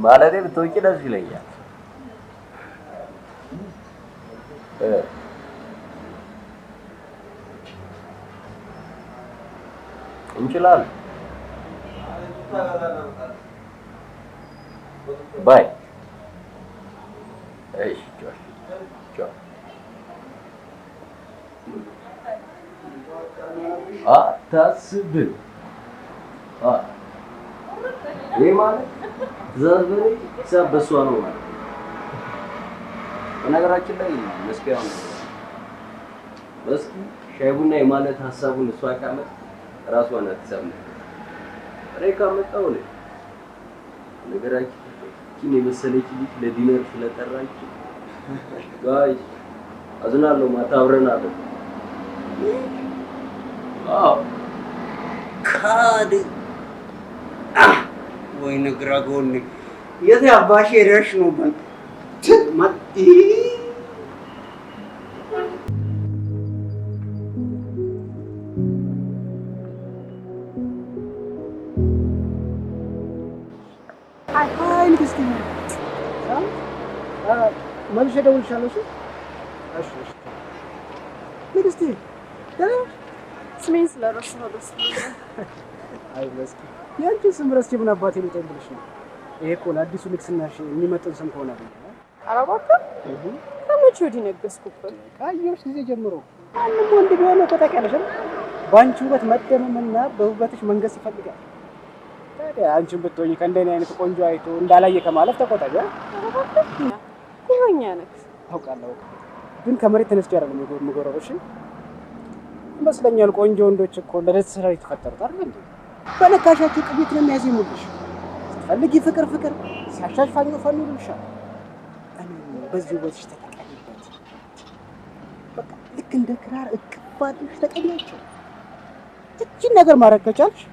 ማለቴ ብትወጪ ደስ ይለኛል። እንችላለን። ባይ እሺ ቻው አታስብ። ይሄ ማለት ትእዛዝ በላይ ሂሳብ በሷ ነው ማለት። በነገራችን ላይ መስኪያው ነው መስኪ ሻይ ቡና የማለት ሀሳቡን እሷ ካመጣ ራሷ ናት ትሰማለች። እኔ ካመጣው ነው ነገራችን ኪን የመሰለች ልጅ ለዲነር ስለጠራች ጋይስ አዝናለሁ። ማታ አብረን አለ
ካድ ወይ ነግራጎን የት አባሽ ሄደሽ ነው መጥ
መልሼ እደውልልሻለሁ። እሺ ንግስቴ
ስሜን ስለረሳሁ ደስ ብሎኛል።
አይ መስኪ ያንቺን ስም ረስቼ ምን አባቴ ልጠኝ ብለሽ ነው? ይሄ እኮ ለአዲሱ ንግስናሽ የሚመጥን ስም ከሆነ አይደል?
ኧረ እባክህ ከመቼ ወዲህ ነገስኩብን?
ካየሁሽ ጊዜ ጀምሮ ማንም ወንድ ቢሆን እኮ ታውቂያለሽ በአንቺ ውበት መደመምና በውበትሽ መንገስ ይፈልጋል። ታዲያ አንቺን ብትሆኚ ከእንደኔ አይነት ቆንጆ አይቶ እንዳላየ ከማለፍ ተቆጣጣ።
ኩሮኛ ነህ
አውቃለሁ፣ ግን ከመሬት ተነስቼ አይደለም የምጎረረው። እሺ ይመስለኛል ቆንጆ ወንዶች እኮ ለደስታ የተፈጠሩት አይደል እንዴ? በነካሻቸው ቅቤት ነው የሚያዜሙልሽ። ስትፈልጊ ፍቅር ፍቅር፣ ሲያሻሽ ፋኞ ፋኞ ይልሻል። እኔ በዚህ ውበትሽ ተጠቀሚበት። በቃ ልክ እንደ ክራር እቅፍ አድርገሽ ተቀኛቸው። እቺን ነገር ማድረግ ከቻልሽ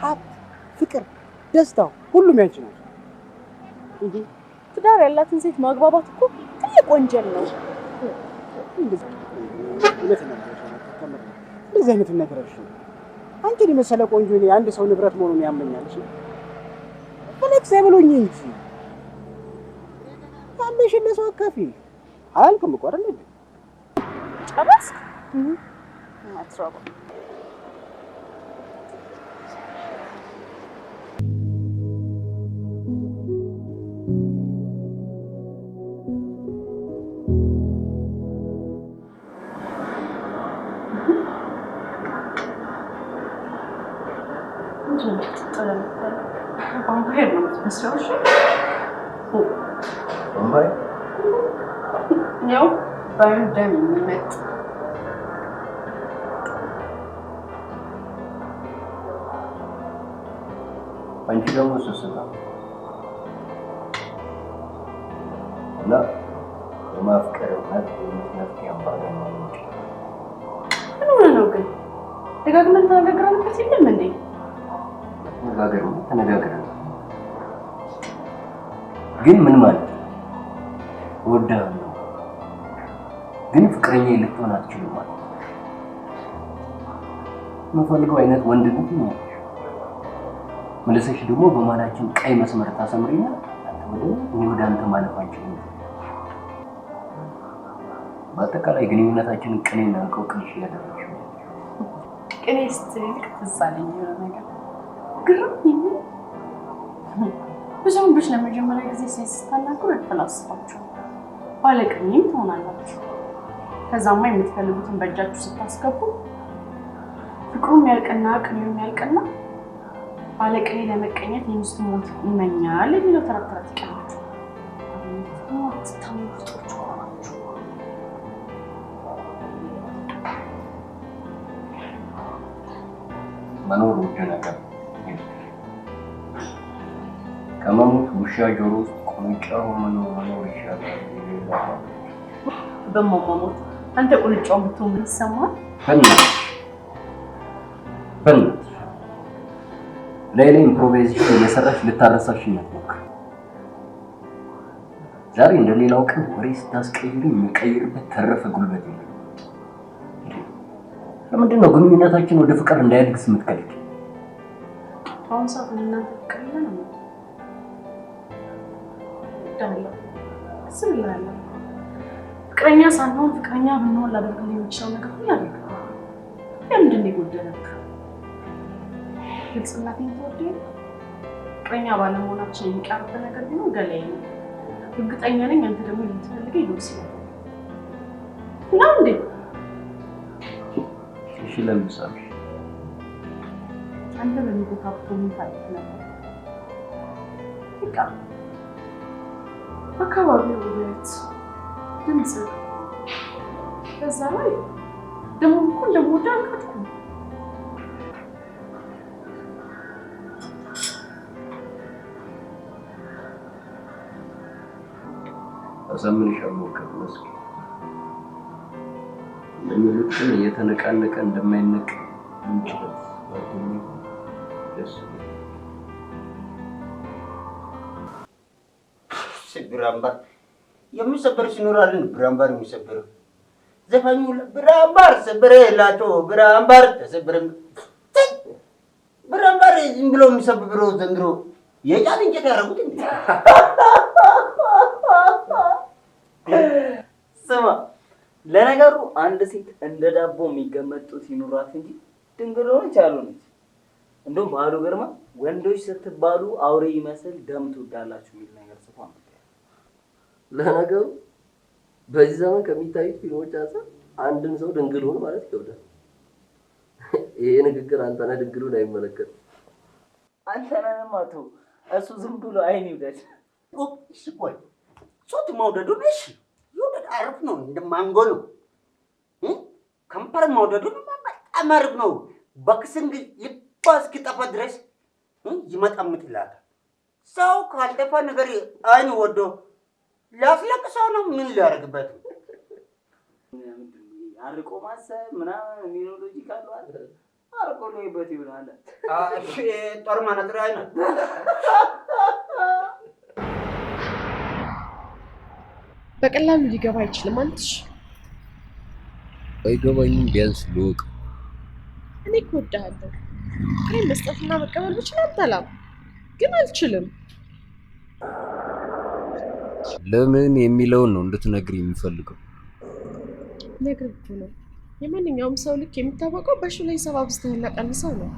ሀብት፣ ፍቅር፣ ደስታው ሁሉም ያንቺ ነው።
ትዳር ያላትን ሴት ማግባባት እኮ ትልቅ ወንጀል ነው።
እንደዚህ አይነት ነገር እሺ፣ አንቺን የመሰለ ቆንጆ እኔ አንድ ሰው ንብረት መሆኑን ያመኛል። እሺ ፈለግ ሳይበሉኝ እንጂ ያለሽ ለሰው አካፊ አላልኩም እኮ አይደል እንዴ?
ጨረስክ? ማትረባ
ባምባይር ነው የምትመስለው። እሺ
ባምባይር
ያው ባይም ደም የሚመጥ
አንቺ ደግሞ ስስታ እና የማፍቀርነት የምትነፍቅ ያምባገነኖች
ምን ሆነ ነው ግን ደጋግመን ተነጋግረንበት የለም እንዴ?
ተነጋግረን
ግን ምን ማለት ነው? እወድሃለሁ ግን ፍቅረኛዬ ልትሆን አትችልም ማለት ነው። የምፈልገው አይነት ወንድነት ነው። መለሰሽ ደግሞ በማላችን ቀይ መስመር ታሰምሪና እኔ ወደ አንተ ማለፍ አንችልም። በአጠቃላይ ግንኙነታችንን ቅኔና እንቆቅልሽ እያደረግሽ ነው።
ቅኔ ስትል ትዝ አለኝ የሆነ ነገር ግርም ብዙ ወንዶች ለመጀመሪያ ጊዜ ሴት ስታናግሩ ያፈላስፋችሁ ባለቅኔም ትሆናላችሁ። ከዛማ የምትፈልጉትን በእጃችሁ ስታስገቡ ፍቅሩም ያልቅና ቅኔውም ያልቅና ባለቅኔ ለመቀኘት የሚስቱ ሞት ይመኛል የሚለው ተረት ተረት ይቀራችሁ። ትታምሩቶች ሆናችሁ።
መኖር ውድ ነገር ከመሞት ውሻ ጆሮ ውስጥ ቁንጫ መኖር ይሻላል።
በማማሞት አንተ ቁንጫውን ብትሆን ምን ይሰማል?
በእናትሽ ላይ ኢምፕሮቫይዜሽን እየሰራሽ ልታረሳሽኝ አትሞክሪ። ዛሬ እንደሌላው ቀን ወሬ ስታስቀይሪ የሚቀይርበት ተረፈ ጉልበት የለም። ለምንድን ነው ግንኙነታችን ወደ ፍቅር እንዳያድግስ የምትከልኪው?
አሁን ሰው እናንተ ፍቅር የለም ነው ዳላ ስብላላ ፍቅረኛ ሳንሆን ፍቅረኛ ብንሆን ላደርግልኝ የሚችለው ነገር ሁሉ ያደርጋል። ለምንድን ነው የጎደለብህ? ግልጽነቴን ትወደኝ? ፍቅረኛ ባለመሆናችን የሚቀርብህ ነገር ቢኖር ገላዬ ነው። እርግጠኛ ነኝ አንተ ደግሞ የምትፈልገው ይደርስ ይላል ነው እንዴ?
እሺ ለምሳሌ
አንተ በሚጎታብቶ ምን ታሪክ ነበር? በቃ አካባቢው ውበት፣ ድምፅ፣ በዛ ላይ ደግሞ እኮ እንደምወዳ አልካድኩ።
አሳምንሻለሁ ከመስክ ለሚሉትን እየተነቃነቀ እንደማይነቅ እንችላለን። ደስ
ብራምባር የሚሰበር ሲኖራልን ብራምባር የሚሰበር ዘፋኙ ብራምባር ሰበረ ላቸው ብራምባር ተሰበረ ብራምባር ዝም ብሎ የሚሰብረው ዘንድሮ የጫን እንጨት ያደረጉት እንዴ?
ስማ ለነገሩ አንድ ሴት እንደ ዳቦ የሚገመጡት ይኑራት እንጂ ድንግል ሆነች አልሆነች። እንደው ባሉ ግርማ ወንዶች ስትባሉ አውሬ ይመስል ደም ትወዳላችሁ የሚል ነገር ጽፏል።
ለነገሩ በዚህ ዘመን ከሚታዩት ፊልሞች አንፃር አንድን ሰው ድንግል ሆነ ማለት ይከብዳል። ይሄ ንግግር አንተነህ ድንግሉን አይመለከትም።
አንተነህም አቶ እሱ ዝም ብሎ አይን ይውደድ።
እሺ ቆይ ሶት መውደዱ እሺ ይውደድ፣ አሪፍ ነው፣ እንደማንጎ ነው። ከንፈር መውደዱ በጣም አሪፍ ነው። በክስንግ ልባ እስኪጠፋ ድረስ ይመጣምትላል። ሰው ካልጠፋ ነገር አይን ወዶ ሊያስለቅሰው ነው። ምን ሊያደርግበት ነው?
አርቆ ማሰብ ምናምን የሚለው ሎጂክ አለው አይደል? አርቆ ነው ይበት ይብላል።
እሺ ጦር ማነጥራ አይነት
በቀላሉ ሊገባ አይችልም። አንተሽ
አይገባኝም። ቢያንስ ልወቅ።
እኔ እኮ እወድሃለሁ። ፍቅሬን መስጠትና መቀበል ብችል አልጠላም፣ ግን አልችልም።
ለምን የሚለውን ነው እንድትነግሪ የሚፈልገው።
ነግር እኮ ነው። የማንኛውም ሰው ልክ የሚታወቀው በሾላ ሂሳብ አብዝተህና ቀንሰህ ነው።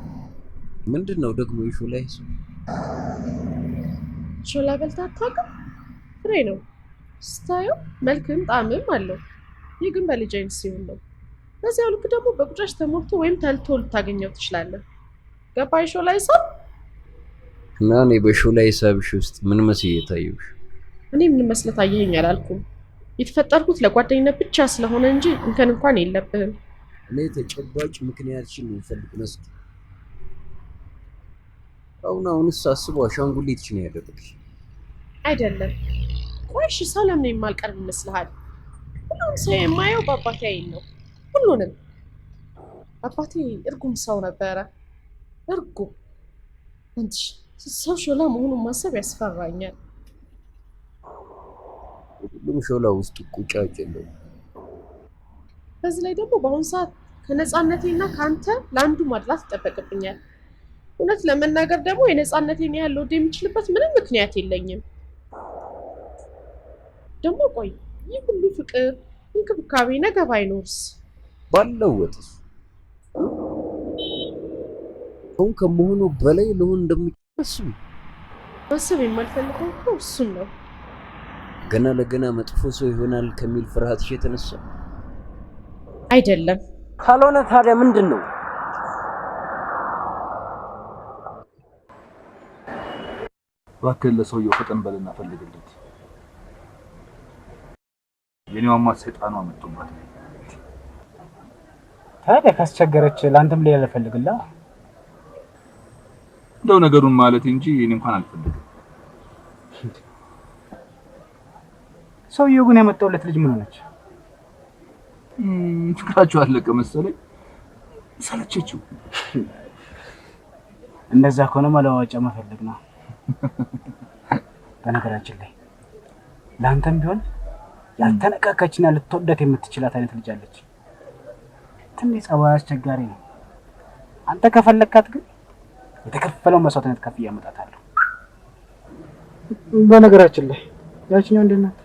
ምንድን ነው ደግሞ የሾላ ሂሳብ?
ሾላ በልተህ አታውቅም? ፍሬ ነው ስታየው፣ መልክም ጣዕምም አለው። ይህ ግን በልጅ አይነት ሲሆን ነው። በዚያው ልክ ደግሞ በቁጫሽ ተሞልቶ ወይም ተልቶ ልታገኘው ትችላለህ። ገባ? የሾላ ሂሳብ
እና እኔ በሾላ ሂሳብሽ ውስጥ ምን መስዬ ታየሁሽ?
እኔ ምን መስለህ ታየኸኝ አላልኩም። የተፈጠርኩት ለጓደኝነት ብቻ ስለሆነ እንጂ እንከን እንኳን የለብህም።
እኔ ተጨባጭ ምክንያትሽን ነው የምፈልግ መስክ። አሁንስ ሳስበው አሻንጉሊትሽ ነው ያደረግሽ።
አይደለም። ቆይ እሺ፣ ሰው ለምን የማልቀርብ ይመስልሃል? ሁሉም ሰው የማየው በአባቴ አይን ነው። ሁሉንም። አባቴ እርጉም ሰው ነበረ። እርጉም። አንቺ ሰው ሾላ መሆኑን ማሰብ ያስፈራኛል።
ሁሉም ሾላ ውስጥ ቁጫጭ የለውም።
በዚህ ላይ ደግሞ በአሁኑ ሰዓት ከነፃነቴና ከአንተ ለአንዱ ማድላት ይጠበቅብኛል። እውነት ለመናገር ደግሞ የነፃነቴን ያህል ልወድ የምችልበት ምንም ምክንያት የለኝም። ደግሞ ቆይ ይህ ሁሉ ፍቅር፣ እንክብካቤ ነገ ባይኖርስ?
ባለወጥስ አሁን ከመሆኑ በላይ ለሆን እንደምትመስሉ
ማሰብ የማልፈልገው እኮ እሱን ነው።
ገና ለገና መጥፎ ሰው ይሆናል ከሚል ፍርሃትሽ የተነሳ
አይደለም።
ካልሆነ ታዲያ ምንድን ነው?
እባክህ ለሰውየው ፈጠን በልና ፈልግለት። የኔዋማ ሰይጣኗ መጥቶባት።
ታዲያ ካስቸገረች ለአንተም ሌላ ልፈልግላ።
እንደው ነገሩን ማለት እንጂ እኔ እንኳን አልፈልግም።
ሰውየው ግን ያመጣውለት ልጅ ምን ሆነች?
ፍቅራቸው አለቀ መሰለኝ። ሰለቸችው።
እንደዛ ከሆነ መለዋወጫ መፈለግ ነው። በነገራችን ላይ ለአንተም ቢሆን ያልተነካከችና ልትወደት የምትችላት አይነት ልጅ አለች። ትንሽ ጸባይ አስቸጋሪ ነው። አንተ ከፈለካት ግን የተከፈለው መስዋዕትነት ከፍ እያመጣታለሁ። በነገራችን ላይ ያቺኛው እንዴት ናት?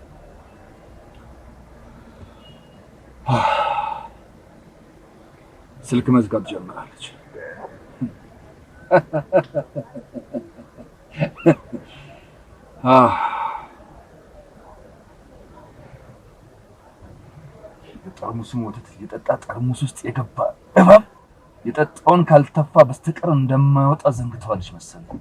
ስልክ መዝጋት ጀምራለች። ጠርሙሱን ወተት የጠጣ ጠርሙስ ውስጥ የገባ እባብ የጠጣውን ካልተፋ በስተቀር እንደማይወጣ ዘንግተዋለች መሰለኝ።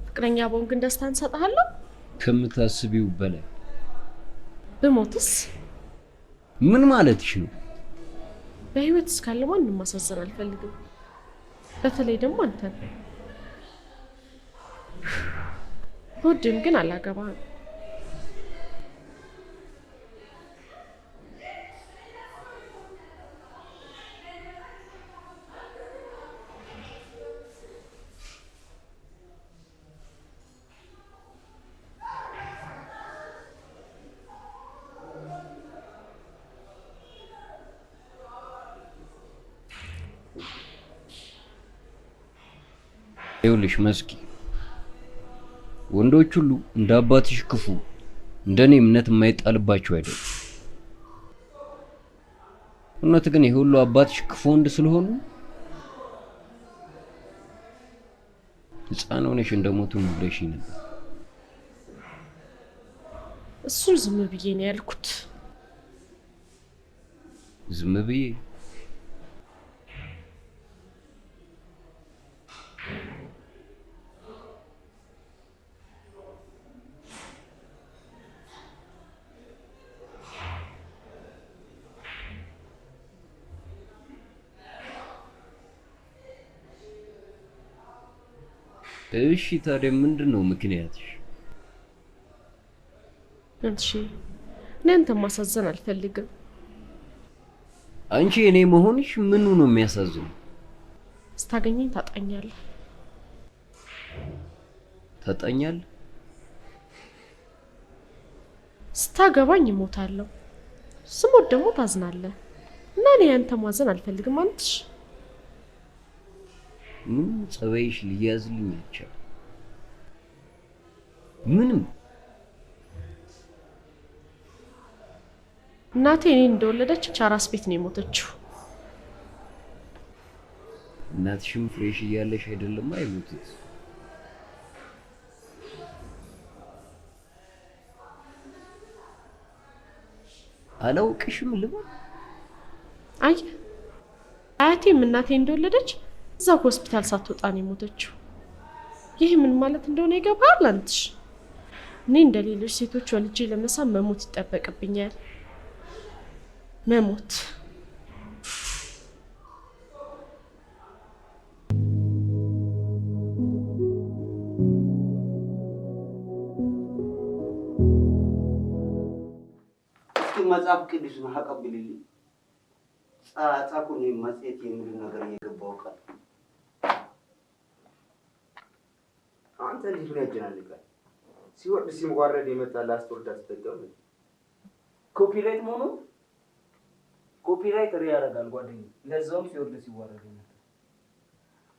ፍቅረኛ ቦንግ ደስታን ሰጣለሁ
ከምታስቢው በላይ።
ብሞትስ?
ምን ማለትሽ ነው?
በህይወት እስካለ ማንንም ማሳዘን አልፈልግም። በተለይ ደግሞ አንተ። ወድም ግን አላገባህም።
ይኸውልሽ መስኪ፣ ወንዶች ሁሉ እንደ አባትሽ ክፉ እንደኔ እምነት የማይጣልባቸው አይደለም። እውነት ግን ይሄ ሁሉ አባትሽ ክፉ ወንድ ስለሆኑ ሕፃን ሆነሽ እንደሞቱ ብለሽ ነበር።
እሱን ዝም ብዬ ነው ያልኩት።
ዝም ብዬ? እሺ ታዲያ ምንድነው ምክንያትሽ?
እሺ እኔ አንተን ማሳዘን አልፈልግም።
አንቺ እኔ መሆንሽ ምኑ ነው የሚያሳዝነው?
ስታገኘኝ ታጣኛለህ።
ታጣኛለህ?
ስታገባኝ እሞታለሁ። ስሞት ደግሞ ታዝናለህ። እና እኔ አንተ ማዘን አልፈልግም። አንተሽ
ምን ጸባይሽ ሊያዝልኝ አይቻል? ምንም
እናቴ እኔ እንደወለደች ቻራስ ቤት ነው የሞተችው።
እናትሽም ፍሬሽ እያለሽ አይደለም አይሞቱት? አላውቅሽም ልበል?
አይ አያቴም እናቴ እንደወለደች እዛው ሆስፒታል ሳትወጣ ነው የሞተችው። ይህ ምን ማለት እንደሆነ ይገባል አንተሽ? እኔ እንደሌሎች ሴቶች ወልጄ ለመሳም መሞት ይጠበቅብኛል። መሞት
መጽሐፍ ቅዱስ ነው አቀብልልኝ። ጻጻኩን መጽሔት የሚል ነገር እየገባው ቃል
አንተ እንዴት ነው ያጀናንቃል? ሲወርድ ሲዋረድ የመጣ ላስወርድ አስተገም
ኮፒራይት መሆኑ ኮፒራይት ያደርጋል ጓደኛዬ። ለዛውም ሲወርድ ሲዋረድ ነው።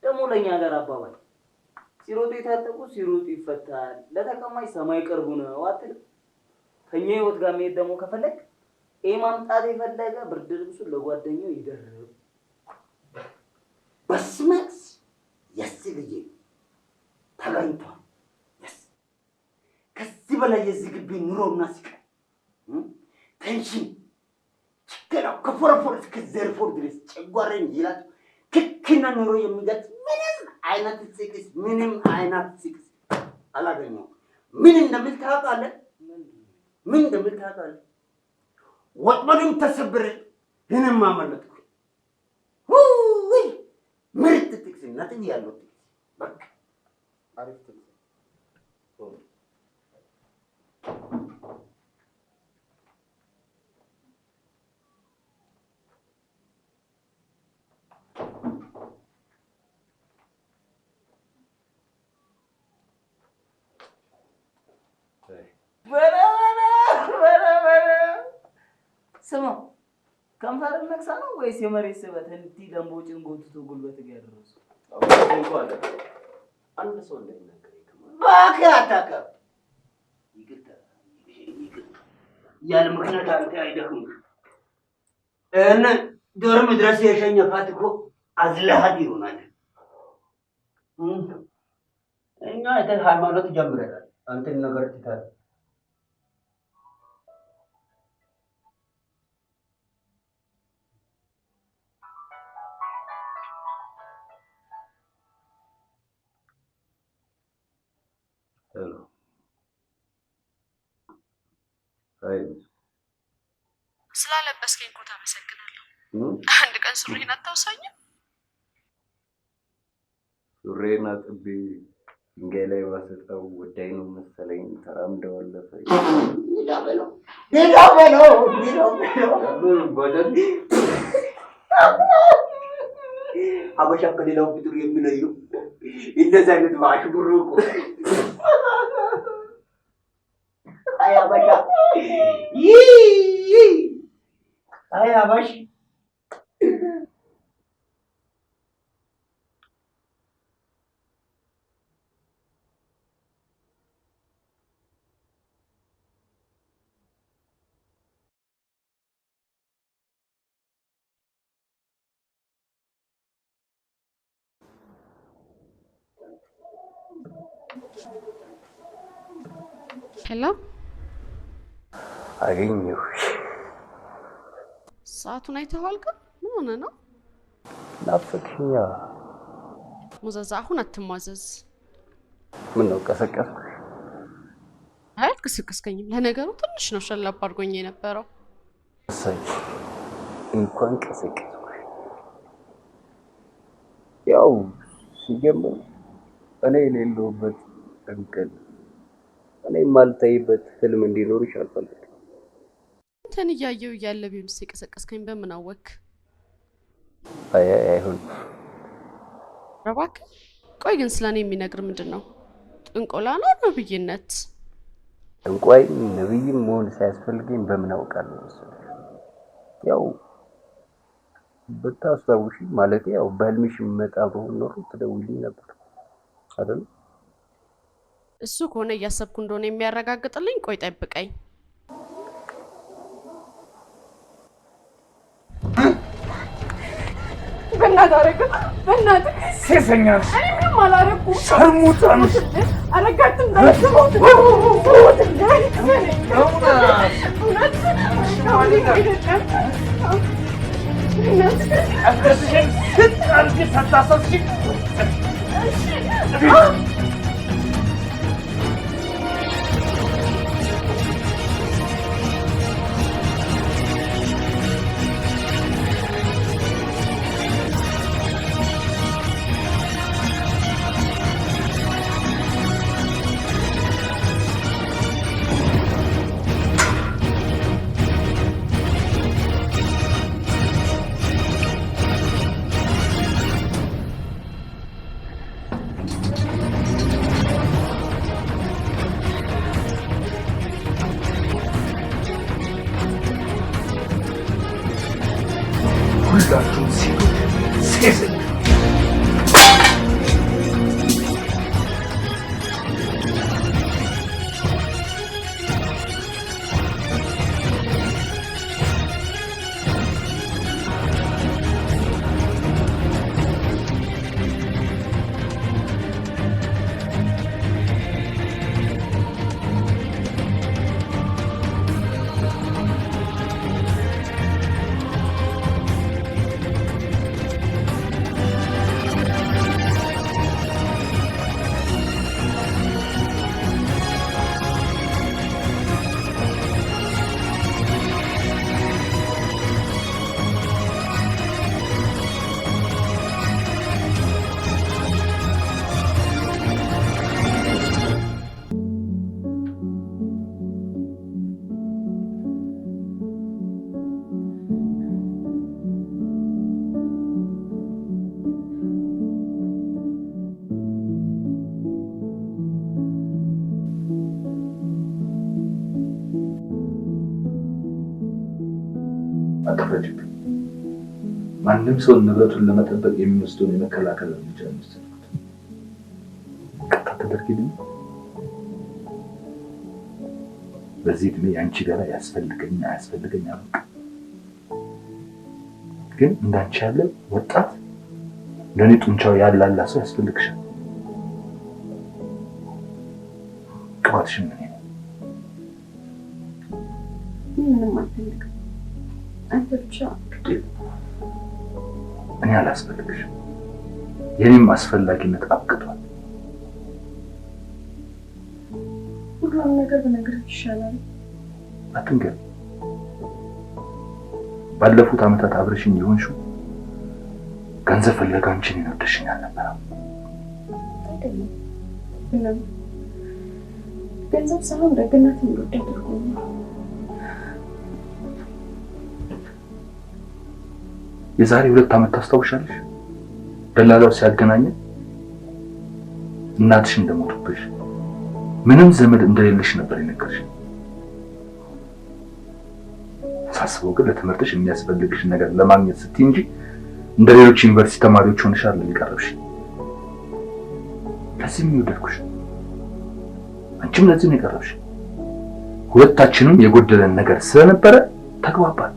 ደግሞ ለኛ ሀገር አባባል ሲሮጡ የታጠቁ ሲሮጡ ይፈታል፣ ለተቀማጭ ሰማይ ቅርቡ ነው አትልም? ከኛ ህይወት ጋር መሄድ ደግሞ ከፈለግ ማምጣት የፈለገ ብርድ ልብሱን ለጓደኛው ይደርብ።
በስመት ልጄ ተገኝቷል። ከዚህ በላይ የዚህ ግቢ ኑሮና ስቃይ ቴንሽን ችግር ከፎረፎር እስከ ዘርፎር ድረስ ጨጓራን ይላል ክክና ኑሮ የሚገልጽ ምንም አይነት ስቅስ አላገኘሁም። ምን እንደምል ታውቃለህ? ወጥመድም ተሰብሬ እኔም አመለጥኩ። ምርጥ ጥቅስ ነጥብ ያለው ጥቅስ በቃ አሪፍ ጥቅስ።
ስማ ከንፈር ነክሳ ነው ወይስ የመሬት ስበት እንዲህ ደንቦጭን ጎትቶ ጉልበት ጋር ያደረሱ?
አንድ ሰው እንዳይናገር እባክህ አታውቅም። ይቅርታ ያለ ምክንያት አንተ አይደክም። ዶርም ድረስ የሸኘፋት እኮ አዝለሃት ይሆናል። እኛ ሃይማኖት ጀምረናል። አንተን ነገር ትታል።
ስላለበስከኝ ኮት አመሰግናለሁ። አንድ ቀን ሱሪህን አታውሳኝም?
ሱሪህን አጥቤ ድንጋይ ላይ ባሰጣው ወዳይ ነው መሰለኝ ተራምደው አለፈ።
ሌላ በለው አበሻ ከሌላው ፍጡር የሚለየው እንደዚህ አይነት ማሽሙር እኮ አይ አበሻ አይ አበሽ
ሄሎ
አገኘሁሽ።
ሰዓቱን አይተኸዋል? ግን ምን ሆነ ነው?
ናፈቅሽኛ።
ሙዘዛ አሁን አትሟዘዝ።
ምን ነው ቀሰቀስኩሽ?
አይ አልቀሰቀስከኝም። ለነገሩ ትንሽ ነው ሸላብ አድርጎኝ የነበረው።
እሰይ እንኳን ቀሰቀስኩሽ። ያው ሲጀምር እኔ የሌለሁበት እንቅል እኔ የማልታይበት ህልም እንዲኖርሽ አልፈልግም።
እንትን እያየሁ እያለ ቢሆንስ የቀሰቀስከኝ በምን አወክ?
አይሁን
እባክህ። ቆይ ግን ስለኔ የሚነግር ምንድን ነው? ጥንቆላ ነው ነብይነት?
ጥንቋይ ነብይም መሆን ሳያስፈልገኝ በምን አውቃለሁ መሰለሽ? ያው ብታስታውሺ ማለት ያው በህልምሽ መጣ በሆነ ኖሮ ትደውይልኝ ነበር አይደል?
እሱ ከሆነ እያሰብኩ እንደሆነ የሚያረጋግጥልኝ ቆይ ጠብቀኝ። በእናትህ አረጋ፣ በእናትህ
ሴሰኛ
እኔ ምንም አላረኩም።
ሸርሙጣ ነሽ።
አረጋትን እንዳትሞት
አትፍረጅብኝ። ማንም ሰው ንብረቱን ለመጠበቅ የሚወስደውን የመከላከል እርምጃ የሚወስድበት ከተደርግልኝ በዚህ እድሜ ያንቺ ጋር ያስፈልገኝ አያስፈልገኝ አላውቅም። ግን እንዳንቺ ያለ ወጣት ለኔ ጡንቻው ያላላ ሰው ያስፈልግሻል። ቅባትሽን ምን ነው?
ምንም አልፈልግም። አንተ ብቻ
እኔ አላስፈልግሽም። የኔም አስፈላጊነት አብቅቷል።
ሁሉም ነገር በነገርህ ይሻላል።
አትንገር። ባለፉት ዓመታት አብረሽኝ የሆንሽው ገንዘብ ፍለጋ አንቺን ይወደሽኝ አልነበረም።
አይደለም ገንዘብ ሳይሆን ደግነት እንድወድ አድርጎኛል።
የዛሬ 2 ዓመት ታስታውሻለሽ? ደላላው ሲያገናኘን እናትሽ እንደሞቱብሽ ምንም ዘመድ እንደሌለሽ ነበር የነገርሽ። ሳስበው ግን ለትምህርትሽ የሚያስፈልግሽ ነገር ለማግኘት ስትይ እንጂ እንደ ሌሎች ዩኒቨርሲቲ ተማሪዎች ሆነሻል ለሚቀርብሽ። ለዚህ ነው የወደድኩሽ። አንቺም ለዚህ ነው የቀረብሽ። ሁለታችንም የጎደለን ነገር ስለነበረ ተግባባን።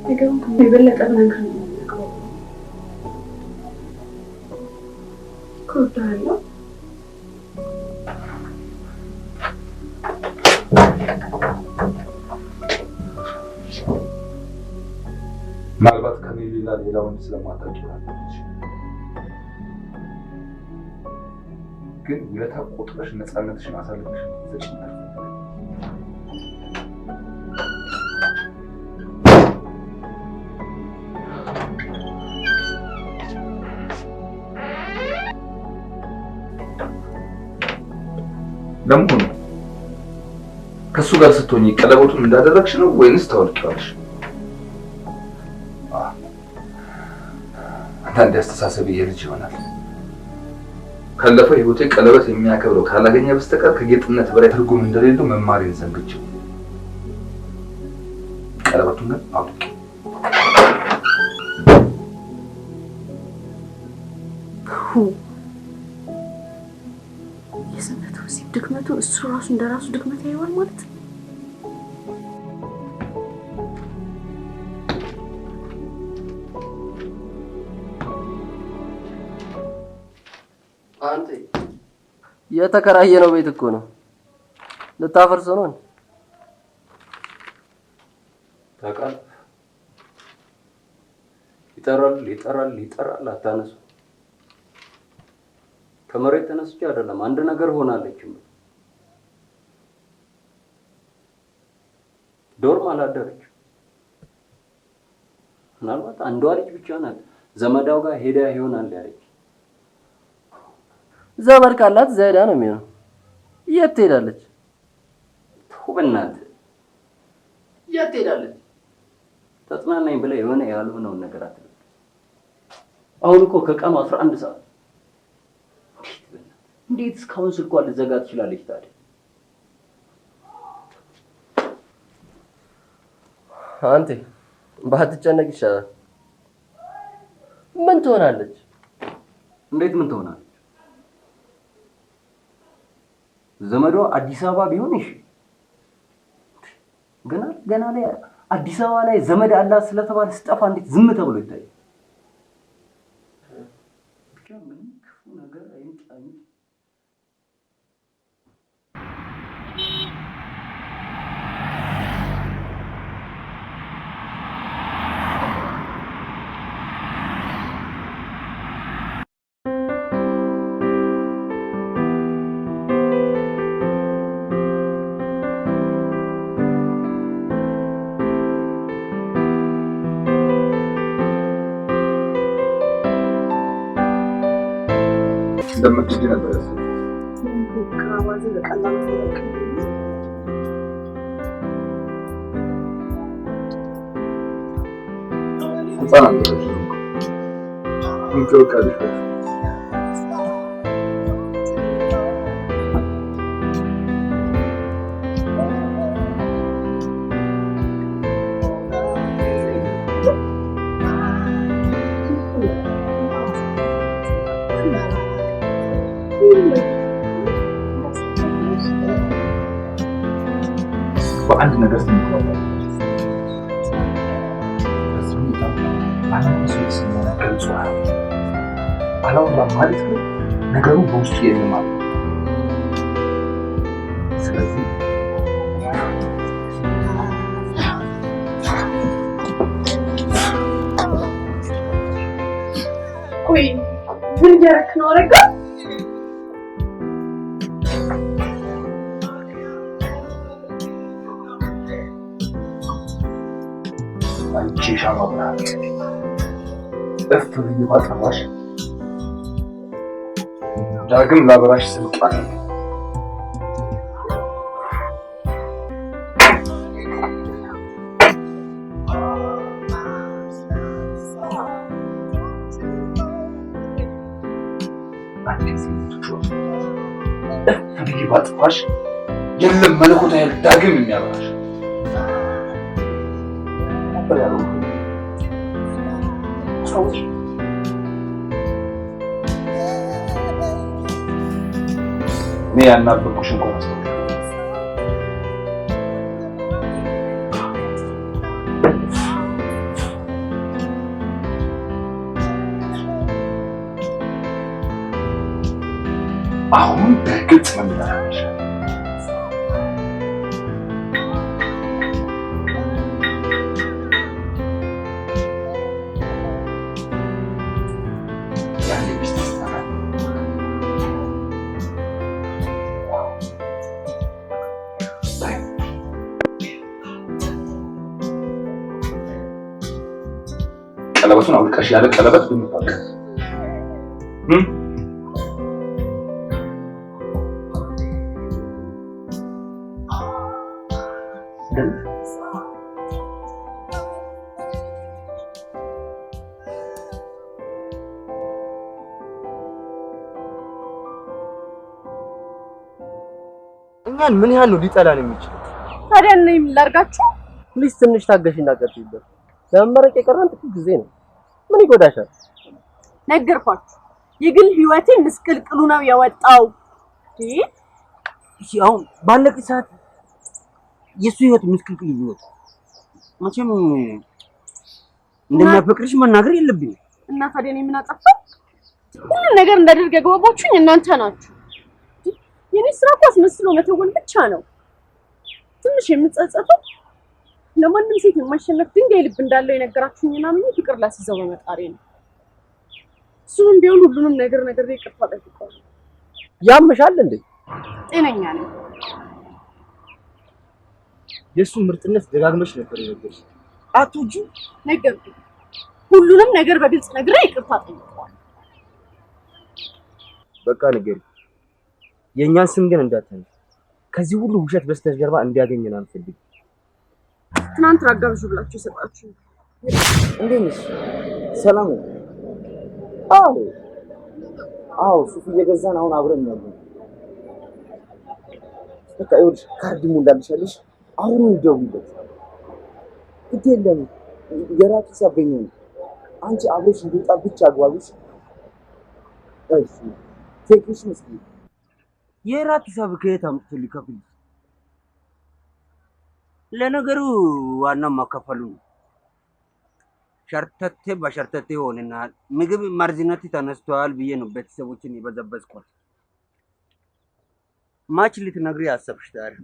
ነገሩን የበለጠ ነገር ነው እወድሃለሁ።
ምናልባት ከኔ ሌላ ወንድ ስለማታውቂ ግን ውለታ ቆጥረሽ ነፃነትሽን አሳልፈሽ ዘጭናል። ለምንድን ነው ከሱ ጋር ስትሆኚ ቀለበቱን እንዳደረግሽ ነው ወይንስ ታወልቂዋለሽ? አንዳንዴ አስተሳሰብ የልጅ ይሆናል። ካለፈው ህይወቴ ቀለበት የሚያከብረው ካላገኘ በስተቀር ከጌጥነት በላይ ትርጉም እንደሌለው መማሬን ዘንግቼው ቀለበቱን ግን አውልቄ
የሰንበቱ ሲል ድክመቱ እሱ ራሱ እንደራሱ ድክመት ያየዋል ማለት ነው።
አንተ የተከራየነው ቤት እኮ ነው። ልታፈርሰው ነው?
ታውቃለህ፣ ይጠራል አታነሱ።
ከመሬት ተነስቼ አይደለም አንድ ነገር ሆናለች። ዶርም አላደረች። ምናልባት አንዷ ልጅ ብቻ ናት ዘመዳው ጋር ሄዳ ይሆናል ያለች።
ዘመድ ካላት ዘይዳ ነው የሚሆነው። የት ትሄዳለች?
በእናትህ የት ትሄዳለች? ተጽናናኝ ብለህ የሆነ ያልሆነውን ነገር አትበል። አሁን እኮ ከቀኑ 11 ሰዓት። እንዴት እስካሁን ስልኳን ልዘጋ ትችላለች ታዲያ?
አንተ ባትጨነቅ ይሻላል። ምን ትሆናለች?
እንዴት ምን ትሆናለች? ዘመዷ አዲስ አበባ ቢሆን እሺ፣ ገና ላይ አዲስ አበባ ላይ ዘመድ አላት ስለተባለ ስጠፋ እንዴት ዝም ተብሎ ይታያል? ብቻ ምን ክፉ ነገር አይምጣኝ።
እንደምትጂ ነበር
ከአዋዜ በቀላሉ
ህፃናት እንክብካቤ በአንድ ነገር ስንግባባለን ገልጿል። አላወራ ማለት ነው ነገሩ በውስጡ የለም ማለት ነው። ስለዚህ
ቆይ ምን እያደረክ ነው አረጋ?
አንቺ ሻማ ብርሃን እፍ ብዬ ባጠራሽ ዳግም ላበራሽ ስልጣን እፍ ብዬ ባጠራሽ የለም መለኮታዊ ዳግም የሚያበራሽ እኔ ያናበብኩሽ እንኳን አስተውል። አሁን በግልጽ መምጣትሽ ቀለበቱን አውልቀሽ ያለ ቀለበት ብንፋቀር
እኛን ምን ያህል ነው ሊጠላን የሚችለው?
ታዲያ እኔ ምን ላድርጋችሁ?
ፕሊዝ ትንሽ ታገሽ እንዳቀጥይበት። ለመመረቅ የቀረን ጥቂት ጊዜ ነው። ምን ይጎዳሻል?
ነገርኳችሁ። የግል ህይወቴ ምስቅልቅሉ ነው የወጣው።
እሺ አሁን ባለቀ ሰዓት የሱ ህይወት ምስቅልቅል ይወጣ። መቼም እንደማፈቅርሽ መናገር የለብኝም።
እና ታዲያ እኔ ምን አጠፋሁ? ሁሉን ነገር እንዳደርግ ያገባባችሁኝ እናንተ ናችሁ። የኔ ስራ እኮ አስመስሎ መተወን ብቻ ነው። ትንሽ የምጸጸተው ለማንም ሴት የማይሸነፍ ድንጋይ ልብ እንዳለው የነገራችሁኝ ምናምን ፍቅር ላስይዘው በመጣሬ ነው። እሱም ቢሆን ሁሉንም ነገር ይቅርታ ጠይቀዋለሁ።
ያምሻል እንዴ?
ጤነኛ ነኝ።
የእሱን ምርጥነት ደጋግመሽ ነበር የነገርሽ። አትውጂ
ነገርኩ። ሁሉንም ነገር በግልጽ ነግሬ ይቅርታ ጠይቀዋለሁ።
በቃ ንገሪ። የእኛን ስም ግን እንዳታነሺ። ከዚህ ሁሉ ውሸት በስተጀርባ እንዲያገኘን አንፈልግም።
ትናንት ራጋብሽ ብላችሁ ሰጣችሁ።
እንዴት ነሽ? ሰላም ነው? አዎ ሱፍ እየገዛን አሁን አብረን ነው። በቃ ይኸውልሽ ካርድ ሞላልሻለሽ። አሁን እንደውልበት ግድ የለም የራሱ ሳበኝ ነው። አንቺ አብረሽ እንድወጣ ብቻ አግባብሽ። እሺ ቴክኒሽ መስኪ
የራት ሂሳብ ከየት አምጥቶ ሊከፍል? ለነገሩ ዋናው ማከፈሉ ነው። ሸርተቴ በሸርተቴ ሆነና ምግብ ማርዚነት ተነስተዋል ብዬ ነው ቤተሰቦችን የበዘበዝኳት። ማች ልትነግሪ አሰብሽ ታዲያ?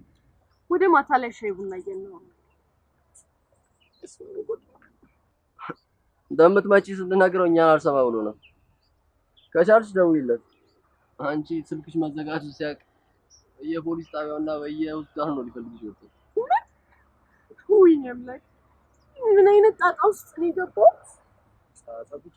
ወደ ማታ ላይ ሻይ ቡና እየነው
እንደምትመጪ ስትነግረው እኛን አልሰማ ብሎ ነው። ከቻልሽ ደውይለት። አንቺ ስልክሽ መዘጋቱ ሲያቅ በየፖሊስ ጣቢያውና በየሆስፒታሉ ነው ሊፈልግሽ ይወጣ።
ወይኔ አምላክ! ምን አይነት ጣጣ ውስጥ ነው የገባሁት?
ጣጣ ብቻ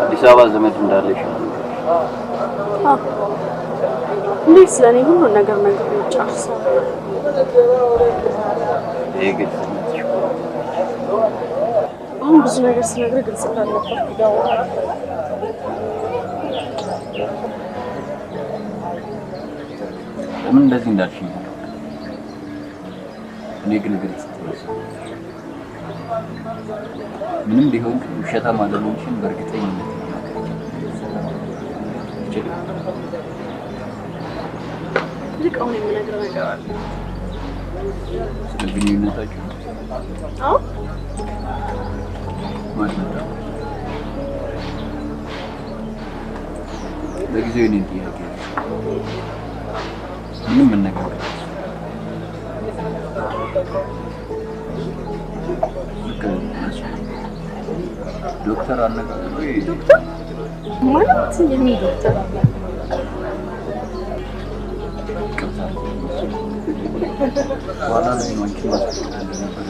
አዲስ አበባ ዘመድ እንዳለሽ
እንዴት ስለኔ ሁሉ ነገር ጨርሰው
ይግል
አሁን ብዙ ነገር ስነግርህ ግልጽ እንዳልነበር ይገባል።
ምን እንደዚህ እንዳልሽ እኔ ግን ግልጽ
ምንም ቢሆን ውሸታም አለመሆንሽን በእርግጠኝነት
ልቀውን የምነግረው ነገር አለ።
ስለ ግንኙነታችሁ?
አዎ
ማለት ነው። ለጊዜው እኔን ጥያቄ ምንም መነጋገር ዶክተር አነጋግሮ
ዶክተር ማለት የሚል ዶክተር
በኋላ ላይ ነው አንቺ ማስፈቀድ ነበር።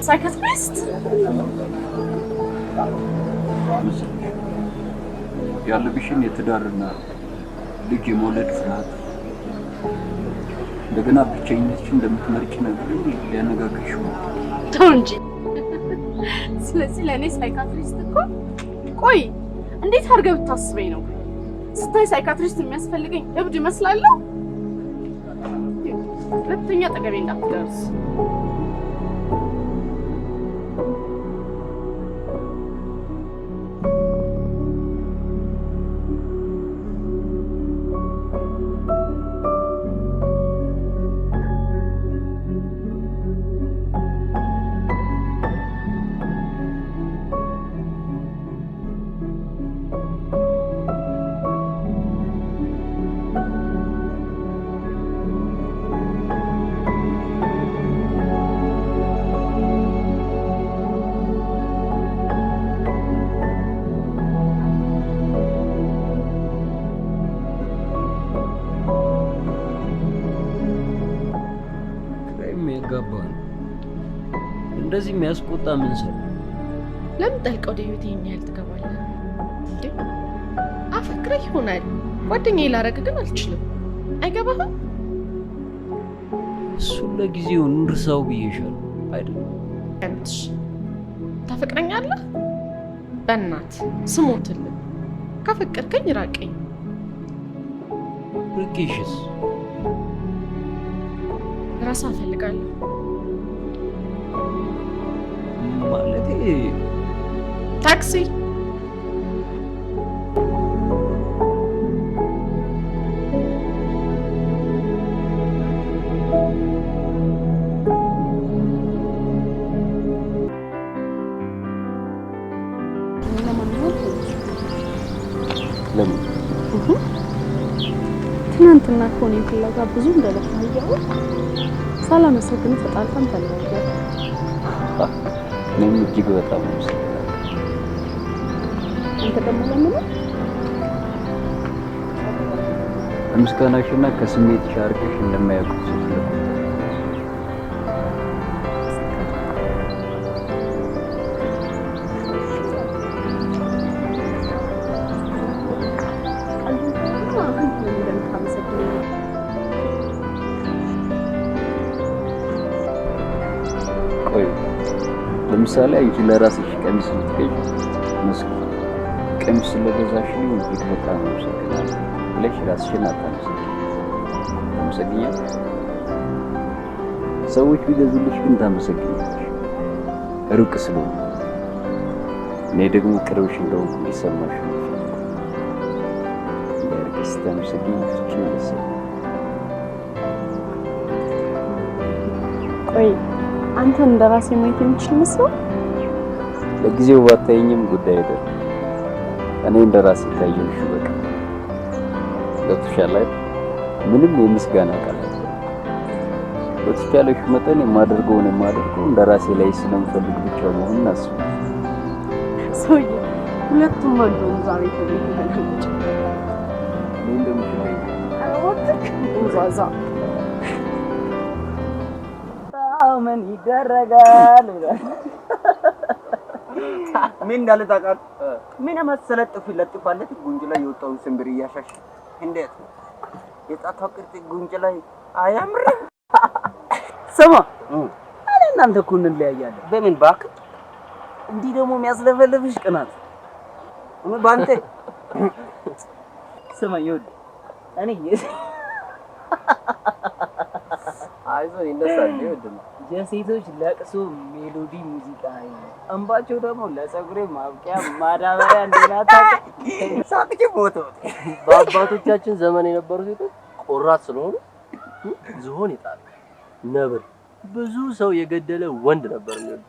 ሳይካትሪስት
ያለብሽን የትዳርና ልጅ የመውለድ ፍርሃት እንደገና ብቸኝነትሽን እንደምትመርጭ ነገር ሊያነጋግርሽ ነው።
ተው እንጂ። ስለዚህ ለእኔ ሳይካትሪስት እኮ ቆይ እንዴት አድርገህ ብታስበኝ ነው? ስታይ ሳይካትሪስት የሚያስፈልገኝ እብድ ይመስላለሁ? ሁለተኛ አጠገቤ እንዳትደርስ።
እንደዚህ የሚያስቆጣ ምን ሰው?
ለምን ጠልቀው ወደ ህይወቴ ይሄን ያህል ትገባለህ እንዴ? አፈቅረህ ይሆናል ጓደኛዬ ላደርግ ግን አልችልም። አይገባህም?
እሱን ለጊዜው እንርሳው ብዬሻለሁ አይደል?
አንቺ ታፈቅረኛለህ? በእናት ስሞትልህ ካፈቀርከኝ ራቀኝ።
ርቄሽስ?
ራስ አፈልጋለሁ
ማለቴ
ታክሲ
ለምን
ትናንትና ከሆነ ፍላጋ ብዙ እንደለፋህ እያወቅ ሳላመሰግን ተጣልተን ተለያየን።
እኔም እጅግ በጣም ነው።
አንተ ደግሞ ለምን
ከምስጋናሽና ከስሜትሽ አርቀሽ እንደማያውቁት ሰው ለምሳሌ አንቺ ለራስሽ ቀሚስ ልትገዢ መስክ ቀሚስ ስለገዛሽልኝ እጅግ በጣም አመሰግናለሁ ብለሽ ራስሽን ታመሰግኛለሽ። ሰዎች ቢገዙልሽ ግን ታመሰግኛለሽ ሩቅ ስለሆነ። እኔ ደግሞ ቅርብሽ እንደሆንኩ ሊሰማሽ ነው። ያርግስ ታመሰግኝ ፍቺ መሰለኝ።
ቆይ አንተን እንደራሴ ማየት የምችል መስሎ?
ለጊዜው ባታየኝም ጉዳይ አይደለም። እኔ እንደራሴ ታየሽ በቃ ገብቶሻል አይደል? ምንም የምስጋና ቃል በተቻለሽ መጠን የማደርገው እንደራሴ ላይ ስለምፈልግ ብቻ መሆኑን አስብ።
ሰውዬ ሁለቱም አንዱን ዛሬ ተገኝተናል።
እኔ እንደምችለኝ
ዛዛ ምን ይደረጋል?
ምን እንዳለ ታውቃለህ? ምን መሰለ ጥፍ ለጥፋለት ጉንጭ ላይ የወጣውን ስንብር እያሻሽ እንዴት የጣቷ ቅርጽ ጉንጭ ላይ አያምርም?
ስማ እኔ እናንተ እኮ እንለያያለን።
በምን እባክህ?
እንዲህ ደግሞ የሚያስለፈልፍሽ ቅናት
ባንተ
ስማ ይኸውልህ እኔ
አይዞህ ይነሳል ይወድም
የሴቶች ለቅሶ ሜሎዲ ሙዚቃ እንባቸው ደግሞ ለፀጉሬ ማብቂያ ማዳበሪያ እንደናታ
ሳቅቼ ሞቶ
በአባቶቻችን ዘመን የነበሩ ሴቶች ቆራት ስለሆኑ ዝሆን ይጣል ነብር ብዙ ሰው የገደለ ወንድ ነበር የሚወዱ።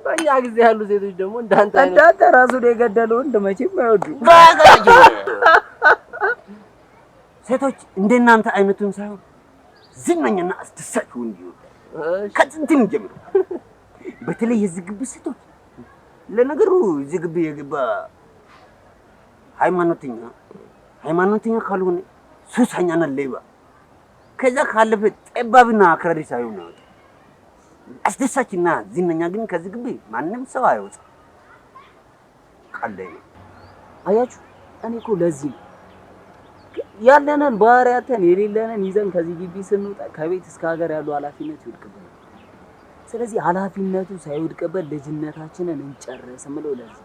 በእኛ ጊዜ ያሉ ሴቶች ደግሞ እንዳንተ
ራሱን የገደለ ወንድ መቼም አይወዱ።
ሴቶች እንደናንተ አይነቱን ሳይሆን ዝነኛና አስደሳች ወንድ ይወዳል። ከጥንትም ጀምሮ በተለይ የዚህ ግቢ ሴቶች ለነገሩ እዚህ ግቢ የገባ ሃይማኖተኛ ካልሆነ ሱሰኛና ሌባ ከዛ ካለፈ ጠባብና አክራሪ ሳይሆን ነው። አስደሳችና ዝነኛ ግን ከዚህ ግቢ ማንም ሰው አይወጣም። ቀለይ
አያችሁ እኔ እኮ ለዚህ ያለንን ባህሪያትን የሌለንን ይዘን ከዚህ ግቢ ስንወጣ ከቤት እስከ ሀገር ያሉ ኃላፊነት ይወድቅብናል። ስለዚህ ኃላፊነቱ ሳይወድቅበት ልጅነታችንን እንጨርስ ምለው ለዚህ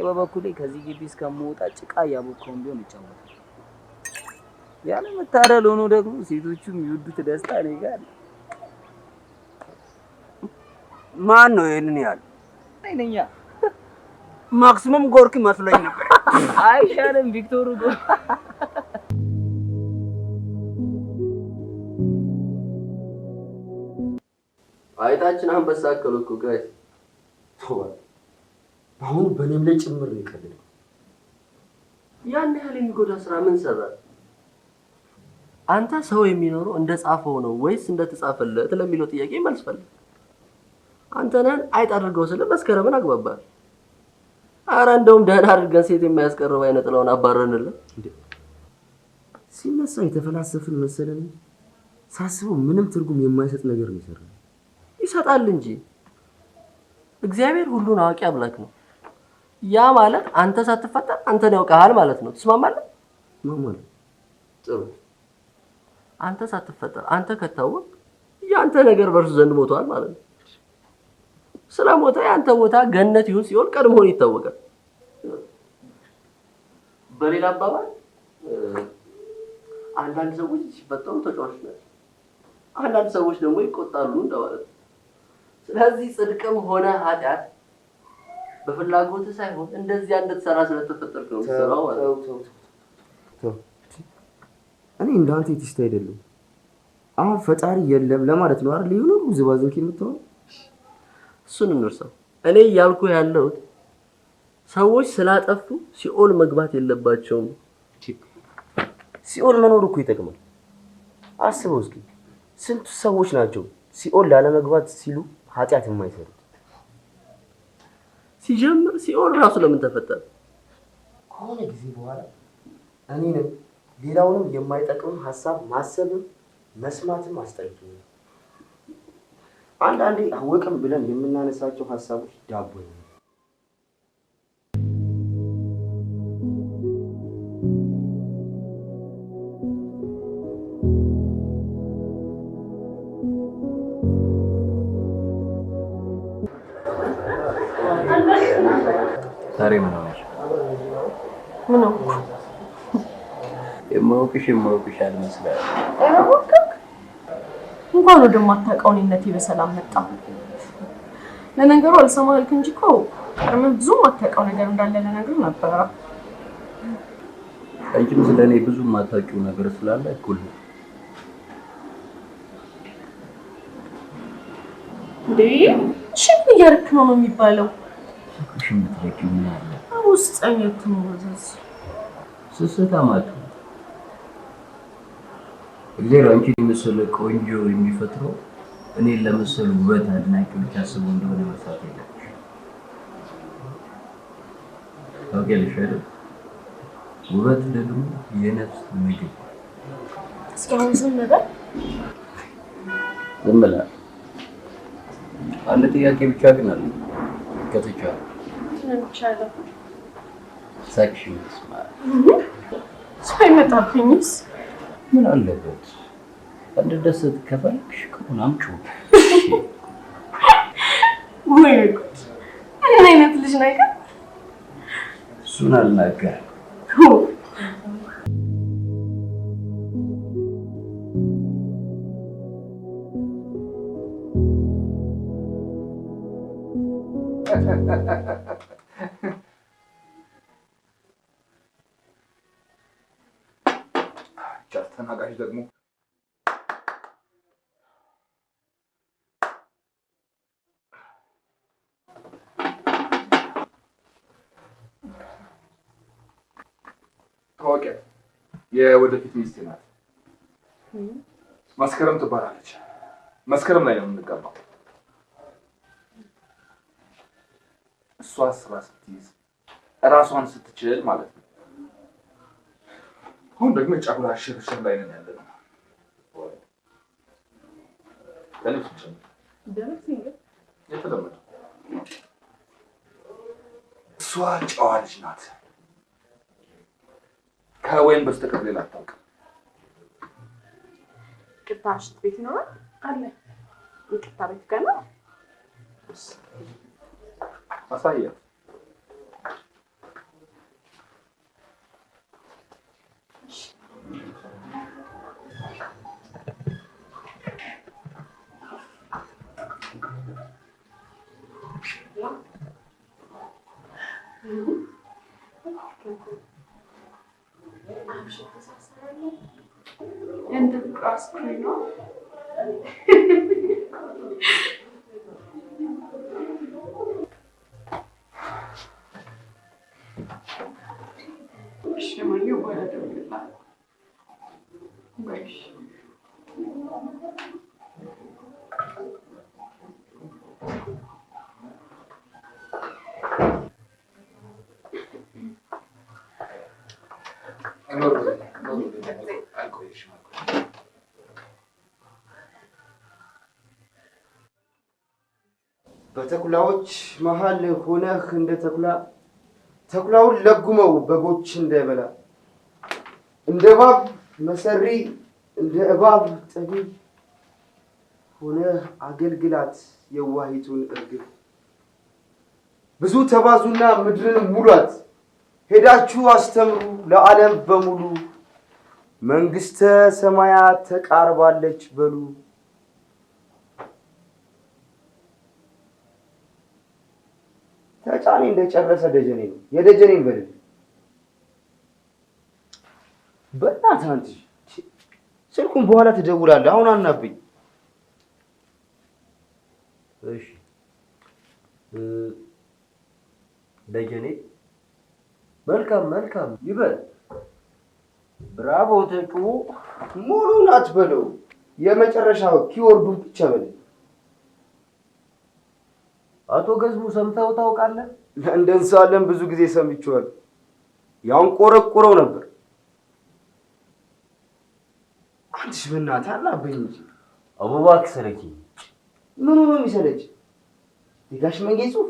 በበኩሌ ከዚህ ግቢ እስከምወጣ ጭቃ እያቦካውን ቢሆን ይጫወታል። ያለ መታደል ሆኖ ደግሞ ሴቶቹ የሚወዱት ደስታ እኔ ጋር
ማን ነው ይሄንን ያለ?
አይነኛ
ማክሲመም ጎርኪ መስሎኝ ነበር።
አይሻልም ቪክቶር ሁጎ።
አይታችን አንበሳ አከሉኩ ጋይ
ተዋል። አሁን በኔም ላይ ጭምር ነው የቀለደው።
ያን ያህል የሚጎዳ ስራ ምን ሰራ? አንተ ሰው የሚኖረው እንደ ጻፈው ነው ወይስ እንደ ተጻፈለት ለሚለው ጥያቄ መልስ ፈልግ። አንተ ነን አይጥ አድርገው ስለ መስከረምን አግባባል። አረ እንደውም ደህና አድርገን ሴት የማያስቀርብ አይነት ጥላውን አባረንልህ እንዴ።
ሲነሳ የተፈላሰፍን መሰለን ሳስበው ምንም ትርጉም የማይሰጥ ነገር ነው ይሰራል።
ይሰጣል እንጂ እግዚአብሔር ሁሉን አዋቂ አምላክ ነው። ያ ማለት አንተ ሳትፈጠር አንተን ያውቃል ማለት ነው። ትስማማለህ?
ማማለ
ጥሩ። አንተ ሳትፈጠር አንተ ከታወቅ ያንተ ነገር በርሱ ዘንድ ሞቷል ማለት ነው። ስለሞተ ያንተ ቦታ ገነት ይሁን ሲሆን ቀድሞ ይታወቃል። በሌላ አባባል አንዳንድ ሰዎች ሲፈጠሩ ተጫዋች ናቸው፣ አንዳንድ ሰዎች ደግሞ ይቆጣሉ እንደማለት ነው። ስለዚህ ጽድቅም ሆነ ኃጢአት በፍላጎት ሳይሆን እንደዚያ እንድትሰራ ስለተፈጠርክ ነው የምትሰራው ማለት ነው።
እኔ እንዳንተ የትስታ አይደለም። አሁን ፈጣሪ የለም ለማለት ነው አይደል? ይሁን ነው ዝባዝንኪ የምትሆን
እሱን እንርሳው። እኔ ያልኩ ያለሁት ሰዎች ስላጠፉ ሲኦል መግባት የለባቸውም።
ሲኦል መኖር እኮ ይጠቅማል። አስበው እስኪ ስንት ሰዎች ናቸው ሲኦል ላለመግባት ሲሉ ኃጢአት የማይሰሩት?
ሲጀምር ሲኦል ራሱ ለምን ተፈጠረ?
ከሆነ ጊዜ በኋላ እኔንም ሌላውንም የማይጠቅም ሐሳብ ማሰብም መስማትም አስጠልቶኝ አንዳንዴ አወቅም ብለን የምናነሳቸው ሐሳቦች ዳቦ ነው።
ዛሬ ምን ሆነሽ?
ምን ነው
የማውቅሽ አልመስላል።
እንኳን ወደ ማታውቀው እኔነቴ በሰላም መጣ። ለነገሩ አልሰማ አልክ እንጂ እኮ ቀድመህ ብዙ ማታውቀው ነገር እንዳለ ለነገሩ ነበር።
አንቺም ስለኔ ብዙ ማታውቂው ነገር ስላለ እኩል
እንዴ ሽን እያደረክ ነው የሚባለው?
ሽን ትለቂው ምን አለ?
ውስጠኛት ነው
ስስታማት እግዚአብሔር አንቺን መሰለ ቆንጆ የሚፈጥረው እኔን ለመሰሉ ውበት አድናቂዎች አስበው እንደሆነ መሳት የለብሽ። ታውቂያለሽ አይደል? ውበት ደግሞ የነፍስ ምግብ።
እስካሁን ዝም ነበር።
ዝም ብላ አንድ ጥያቄ ብቻ ግን አለ ከተቻለ
ትንቻለህ።
ሳክሽ መስማ
ሳይመጣብኝስ
ምን አለበት? አንድ ደስት ከፈለግሽ ከሆነ አምጪው።
ወይ ጉድ! ምን አይነት ልጅ ነገር!
እሱን አልናገርም።
ተናጋሽ ደግሞ ታወቂያት የወደፊት ሚስቴ ናት። መስከረም ትባላለች። መስከረም ላይ ነው የምንጋባው። እሷ ስራ ስትይዝ እራሷን ስትችል ማለት ነው። አሁን ደግሞ የጫጉላ ሽርሽር ላይ ነን ያለነው። የተለመደው እሷ ጨዋ ልጅ ናት። ከወይን በስተቀር ሌላ አታውቅም።
ይቅርታ ሽንት ቤት ይኖራል አለ። ይቅርታ ቤት ገና
አሳያት።
And the grass green on. Şemayı böyle dövüyorlar. Beş.
በተኩላዎች መሃል ሆነህ እንደ ተኩላውን ለጉመው በጎች እንዳይበላ እንደ እባብ መሰሪ እንደ እባብ ጠቢብ ሆነህ አገልግላት የዋሂቱን እርግብ። ብዙ ተባዙና ምድርን ሙሏት፣ ሄዳችሁ አስተምሩ ለዓለም በሙሉ መንግሥተ ሰማያት ተቃርባለች በሉ። ተጫኔ እንደጨረሰ ደጀኔ ነው። የደጀኔን በልል በእናትህ አንተ ስልኩን በኋላ ትደውላለህ። አሁን አናብኝ።
እሺ ደጀኔ መልካም ይበል። ብራቮ ተጩ።
ሙሉን አትበለው፣ የመጨረሻው ኪወርዱን ብቻ በል።
አቶ ገዝሙ ሰምተው ታውቃለህ?
እንደንሳለን ብዙ ጊዜ ሰምቼዋለሁ። ያውን ቆረቆረው ነበር። አንተስ በእናትህ አናብኝ እንጂ
አቡባክ ሰለኪ
ምኑ ነው የሚሰለች? የጋሽ መንጌ ጽሑፍ?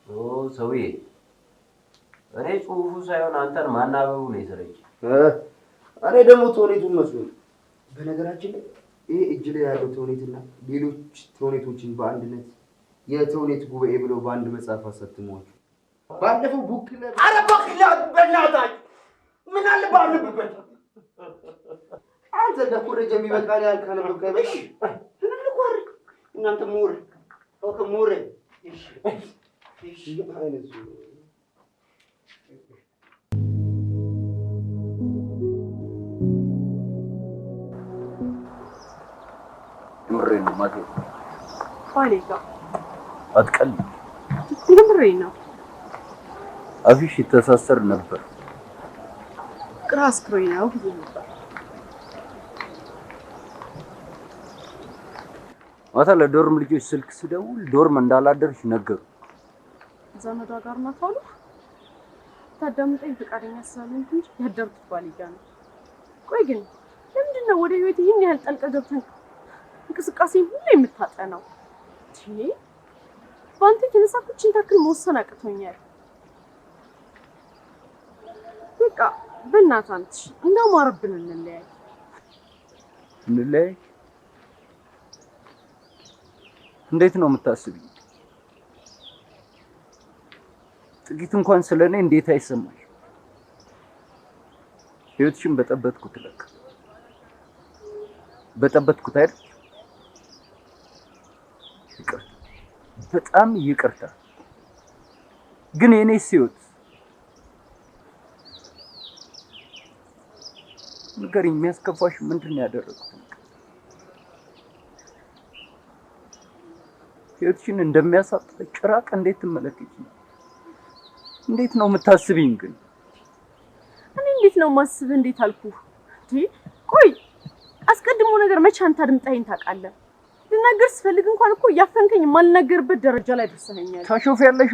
ኦ ሰውዬ፣ እኔ ጽሑፉ ሳይሆን አንተን ማናበቡ ነው የሰለች።
እኔ ደግሞ ተውኔቱን መስሎኝ። በነገራችን ላይ ይሄ እጅ ላይ ያለው ተውኔትና ሌሎች ተውኔቶችን በአንድነት የተውኔት ጉባኤ ብለው በአንድ መጽሐፍ አሳትመዋል። ባለፈው ቡክ ላይ
ኧረ እባክህ በእናትህ ምን አለ ባልብበት
አንተ ለኮረጀ የሚበቃል ያልካለ በቃሽ።
ልቆር እናንተ ሙር ሙር
እሺ አይነሱ
ምሬን ነው ማቴ
ባሌጋ
አትቀል።
ምሬን ነው።
አፊሽ ይተሳሰር ነበር።
ግራስ ክሮይ ነው ብዬ ነበር።
ማታ ለዶርም ልጆች ስልክ ስደውል ዶርም እንዳላደርሽ ነገሩ።
ዘመዷ ጋር ናት አሉ። ታዳምጠኝ ፈቃደኛ ስላልሆንኩ እንጂ ያደርኩት ባሌጋ ነው። ቆይ ግን ለምንድን ነው ወደ ህይወት ይህን ያህል ጠልቀህ ገብተህ እንቅስቃሴን ሁሉ የምታጠናው? በአንተ የተነሳ ኩችን ታክል መወሰን አቅቶኛል። በቃ በእናትህ አንቺ እንዳማረብን እንለያይ።
እንለያይ? እንዴት ነው የምታስቢኝ? ጥቂት እንኳን ስለኔ እንዴት አይሰማሽ? ህይወትሽን በጠበጥኩት ለካ በጠበጥኩት አይደል? ይቅርታ፣ በጣም ይቅርታ። ግን የኔስ ህይወት ነገር የሚያስከፋሽ ምንድን ነው ያደረኩት? ህይወትሽን እንደሚያሳጣ ጭራቅ እንዴት ትመለከቺ? እንዴት ነው የምታስቢኝ? ግን
እኔ እንዴት ነው ማስብ? እንዴት አልኩህ? ቆይ አስቀድሞ ነገር መቼ አንተ አድምጠኸኝ ታውቃለህ? ልናገር ስፈልግ እንኳን እኮ እያፈንከኝ የማልናገርበት ደረጃ ላይ ደርሰኸኛል።
ታሾፊያለሽ።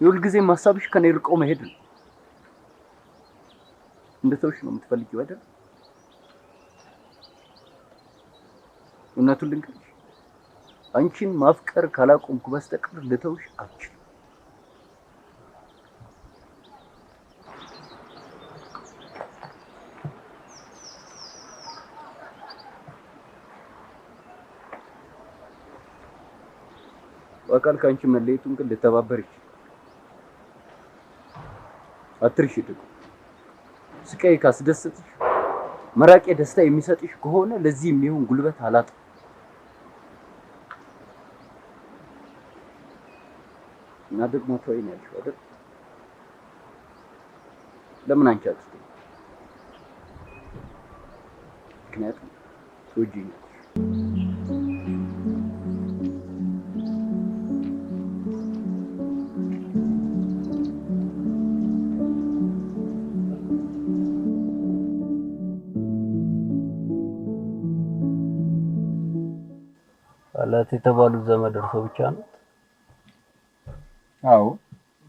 የሁል ጊዜ ሀሳብሽ ከኔ ርቆ መሄድ ነው። እንደተውሽ ነው የምትፈልጊው አይደል? እውነቱን ልንገርሽ፣ አንቺን ማፍቀር ካላቆምኩ በስተቀር ልተውሽ አልችልም። በአካል ከአንቺ መለየቱን ግን ልተባበር ይችላል። አትርሺ ደግሞ ስቃይ ካስደሰትሽ መራቄ ደስታ የሚሰጥሽ ከሆነ ለዚህ የሚሆን ጉልበት አላጣም። እና ደግሞ ተወኝ ያልሽው አይደል? ለምን አንቺ አትተኝ? ምክንያቱም ትወጂኛለሽ።
አላት የተባሉት ዘመድ እርሶ ብቻ ነው?
አዎ፣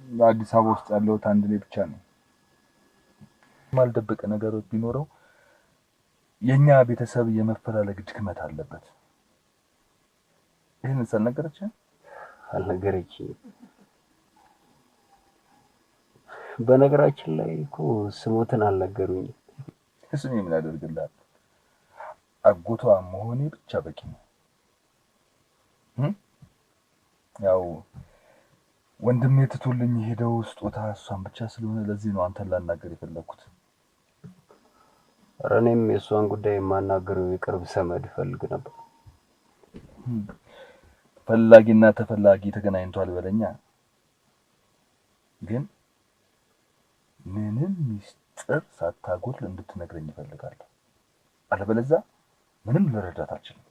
በአዲስ አበባ ውስጥ ያለሁት አንድ ላይ ብቻ ነው። ማልደብቅ ነገሮች ቢኖረው የኛ ቤተሰብ የመፈላለግ ድክመት አለበት። ይሄን ሳልነገረችኝ
አልነገረችኝም። በነገራችን ላይ እኮ ስሞትን አልነገሩኝም።
እሱን ምን አደርግልሃል? አጎቷ መሆኔ ብቻ በቂ ነው። ያው ወንድሜ ትቶልኝ የሄደው ስጦታ እሷን ብቻ ስለሆነ ለዚህ ነው አንተን ላናገር የፈለኩት።
ኧረ እኔም የእሷን ጉዳይ የማናገረው የቅርብ ዘመድ ፈልግ ነበር።
ፈላጊና ተፈላጊ ተገናኝቷል በለኛ። ግን ምንም ሚስጥር ሳታጎል እንድትነግረኝ እፈልጋለሁ። አለበለዚያ ምንም ልረዳት አልችልም።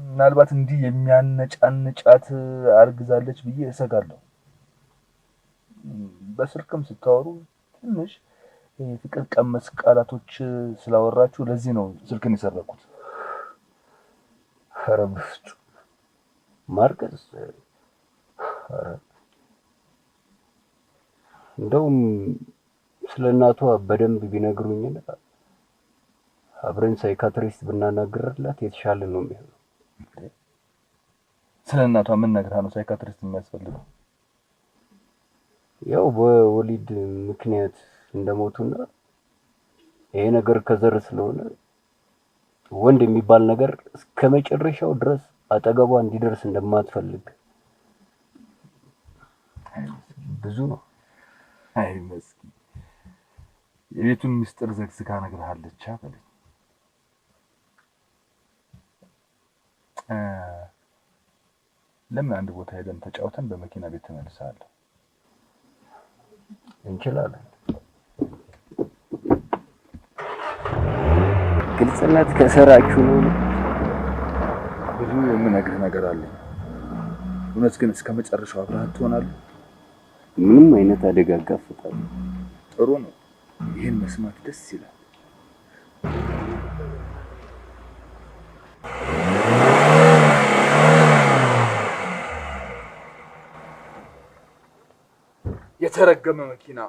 ምናልባት እንዲህ የሚያነጫንጫት አርግዛለች ብዬ እሰጋለሁ። በስልክም ስታወሩ ትንሽ የፍቅር ቀመስ ቃላቶች ስላወራችሁ ለዚህ ነው ስልክን የሰረኩት።
ኧረ በፍፁም ማርቀስ፣ ኧረ እንደውም ስለ እናቷ በደንብ ቢነግሩኝ አብረን ሳይካትሪስት ብናናግርላት የተሻለ ነው የሚሆነው።
ስለ እናቷ ምን ነግራ ነው ሳይካትሪስት የሚያስፈልገው?
ያው በወሊድ ምክንያት እንደሞቱና ይሄ ነገር ከዘር ስለሆነ ወንድ የሚባል ነገር እስከመጨረሻው ድረስ አጠገቧ እንዲደርስ እንደማትፈልግ
ብዙ ነው። አይ መስኪን የቤቱን ምስጢር ዘግዝጋ ነግርሃለች አበለኝ። ለምን አንድ ቦታ ሄደን ተጫውተን በመኪና ቤት ተመልሳለሁ?
እንችላለን። ግልጽነት ከሰራችሁ ነው።
ብዙ የምነግርህ ነገር አለ። እውነት ግን እስከ መጨረሻው አብረን ትሆናለህ?
ምንም አይነት አደጋ አጋፍጣለሁ።
ጥሩ ነው። ይሄን መስማት ደስ ይላል። የተረገመ መኪና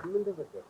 ምን ተፈጠረ?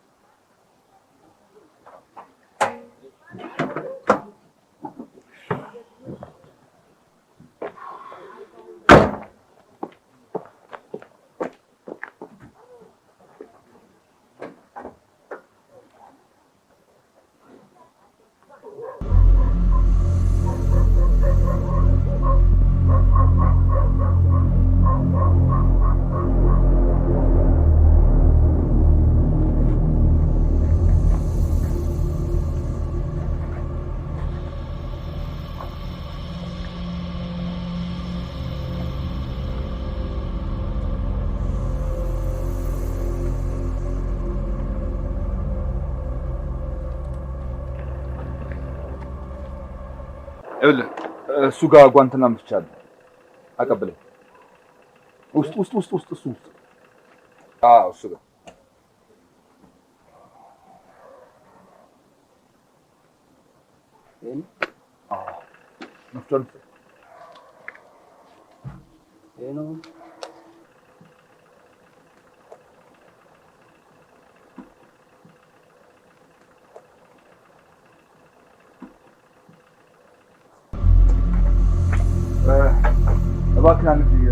እሱ ጋር ጓንትና ምፍቻለሁ። አቀብለኝ። ውስጥ እሱ ጋር መፍቻለሁ። እባክህ አንድ ጊዜ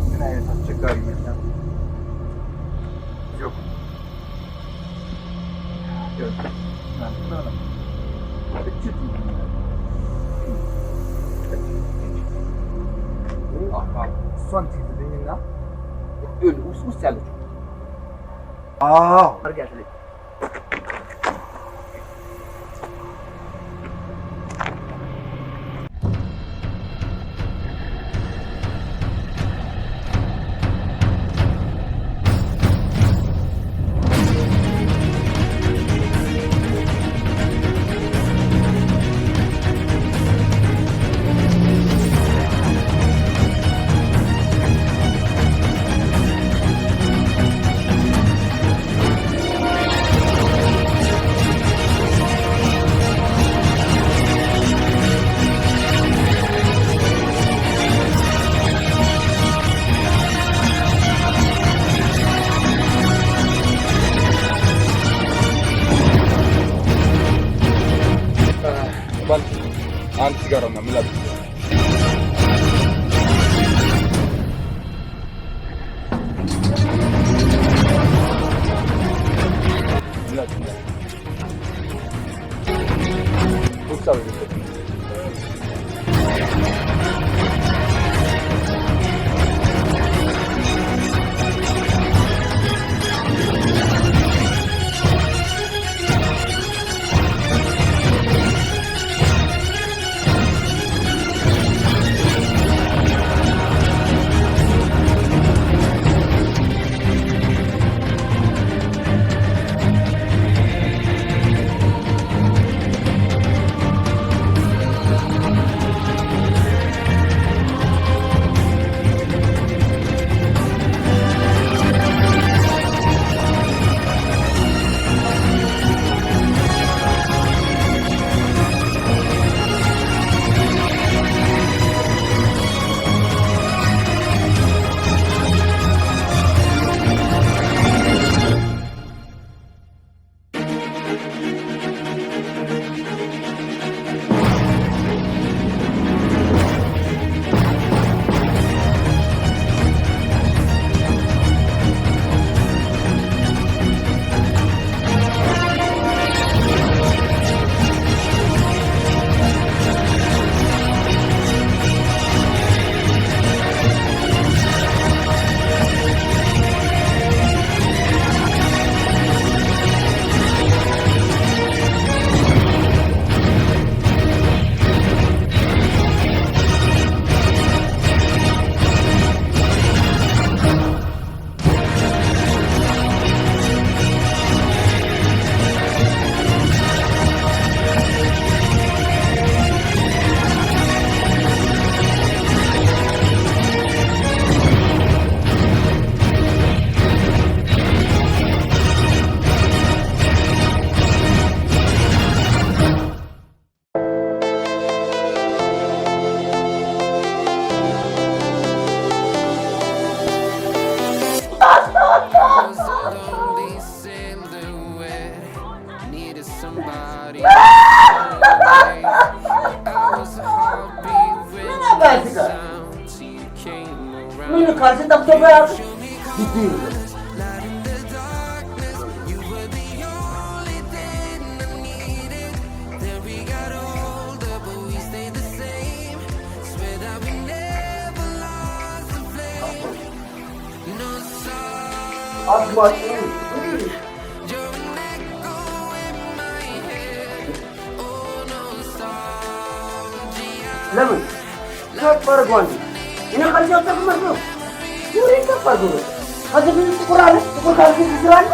ምን አይነት አስቸጋሪ ይመስላል። እሷን ትይዝልኝና ውስጥ ያለችው አድርጊያት ላይ አንድ ሲጋራ ነው ምላጭ
ምን ካልሲ ጠፍቶ ጋር ለምን ተፈርጓል? እኔ ካልሲ አጥተህ መስሎ ምን ተፈርጓል?
አገኘኝ ጥቁር ካልኩ ይዝራል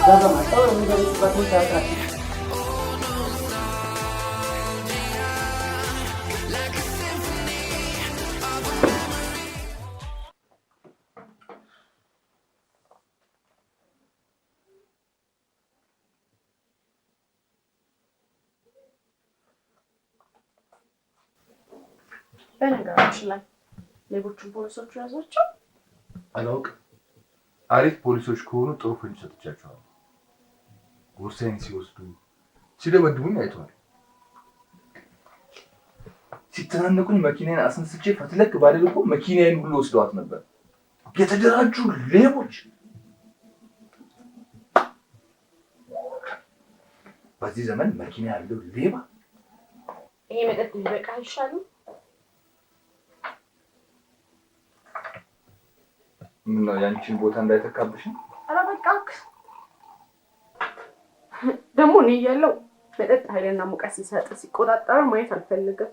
ዳግም አጣው እንደዚህ ታውቃለህ
በነገራችን ላይ ሌቦቹን ፖሊሶቹ ያዟቸው
አላውቅም። አሪፍ ፖሊሶች ከሆኑ ጥሩ ፍንጭ ሰጥቻቸዋለሁ። ቦርሳዬን ሲወስዱ ሲደበድቡኝ አይተዋል። ሲተናነቁኝ መኪናዬን አስነስቼ ፈትለክ ባደረግ እኮ መኪናዬን ሁሉ ወስደዋት ነበር። የተደራጁ ሌቦች። በዚህ ዘመን መኪና ያለው ሌባ።
ይሄ መጠጥ ሊበቃ አይሻልም?
ምነው ያንቺን ቦታ እንዳይተካብሽ?
ኧረ በቃክ። ደግሞ እኔ እያለሁ መጠጥ ኃይልና ሙቀት ሲሰጥ ሲቆጣጠር ማየት አልፈልግም።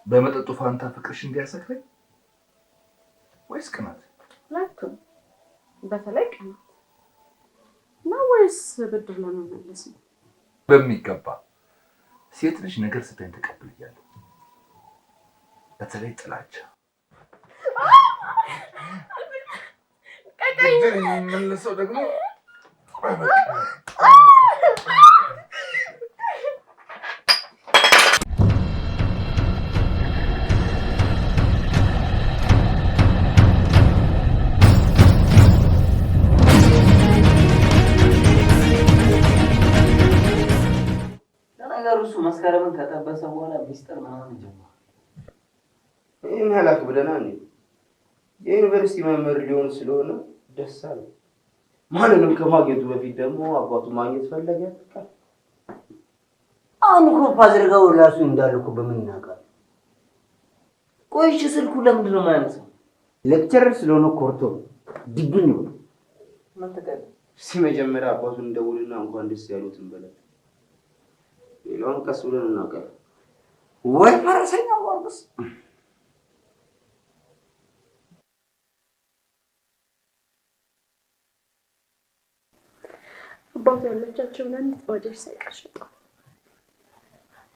በመጠጡ ፋንታ ፍቅርሽ እንዲያሰክረኝ ወይስ ቅናት?
ሁለቱም። በተለይ ቅናት ነው ወይስ ብድር ለመመለስ ነው?
በሚገባ ሴት ልጅ ነገር ስታይን ተቀብያለሁ። በተለይ ጥላቻ የሚመለሰው ደግሞ
ለነገሩ እሱ መስከረምን ከጠበሰ በኋላ ሚስጥር ምናምን ጀመረ።
ይህን ያላክ ብለና የዩኒቨርሲቲ መምህር ሊሆን ስለሆነ ደስ አለ። ማንንም ከማግኘቱ በፊት ደግሞ አባቱ ማግኘት ፈለገ።
አሁን እኮ ፋዘርጋው ራሱ እንዳለ እኮ በምን እናውቃለን? ቆይሽ ስልኩ ለምንድን ነው የማያነሳው? ሌክቸረር ስለሆነ ኮርቶ ድብን ነው።
ማተቀል
መጀመሪያ አባቱን እንደውልና እንኳን ደስ ያሉትን በለት። ሌላውን ቀስ ብለን እናውቃለን።
ወይ ፈረሰኛ ወርስ
አባቱ ያለቻቸውን አንዲት ባጃጅ ሳይቀር ሸጠዋል።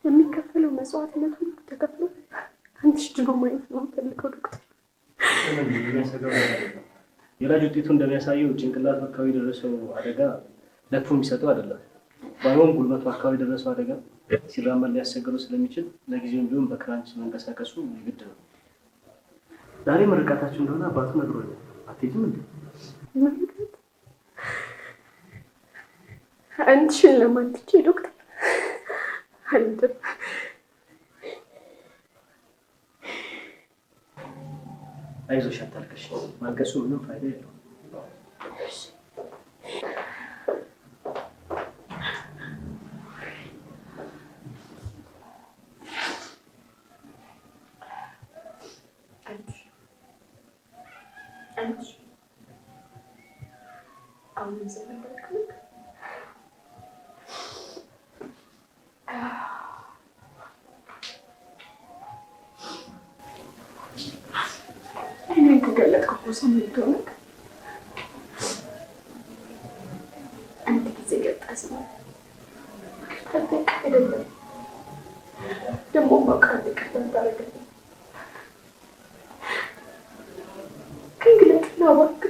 የሚከፈለው መስዋዕትነት ሁሉ ተከፍሎ አንቺ ድሮ ማየት ነው የምፈልገው ዶክተር።
የወላጅ ውጤቱ እንደሚያሳየው ጭንቅላቱ አካባቢ የደረሰው አደጋ ለክፉ የሚሰጠው አይደለም። ባይሆን ጉልበቱ አካባቢ የደረሰው አደጋ ሲራመድ ሊያስቸግረው ስለሚችል ለጊዜውም ቢሆን በክራንች መንቀሳቀሱ ግድ ነው። ዛሬ ምርቃታችሁ እንደሆነ አባቱ ነግሮኛል። አትሄጂም እንዴ?
አንቺን ለማንትቼ ዶክተር አልሄድም።
አይዞሽ አታልቅሽ። ማልቀሱ ምንም ፋይዳ የለውም።
አንድ ጊዜ ገጣስ ነው አይደለም ደግሞ በቃል ቀደም ታረጋለህ ከእንግዲህ ለዋክ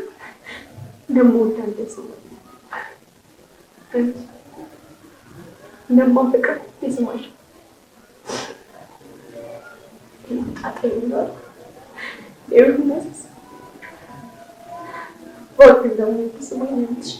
ደግሞ ታንተስ ደግሞ ፍቅር ይስማሽ ታጠይኛል ይሁንስ ወጥ ደግሞ ይስማሽ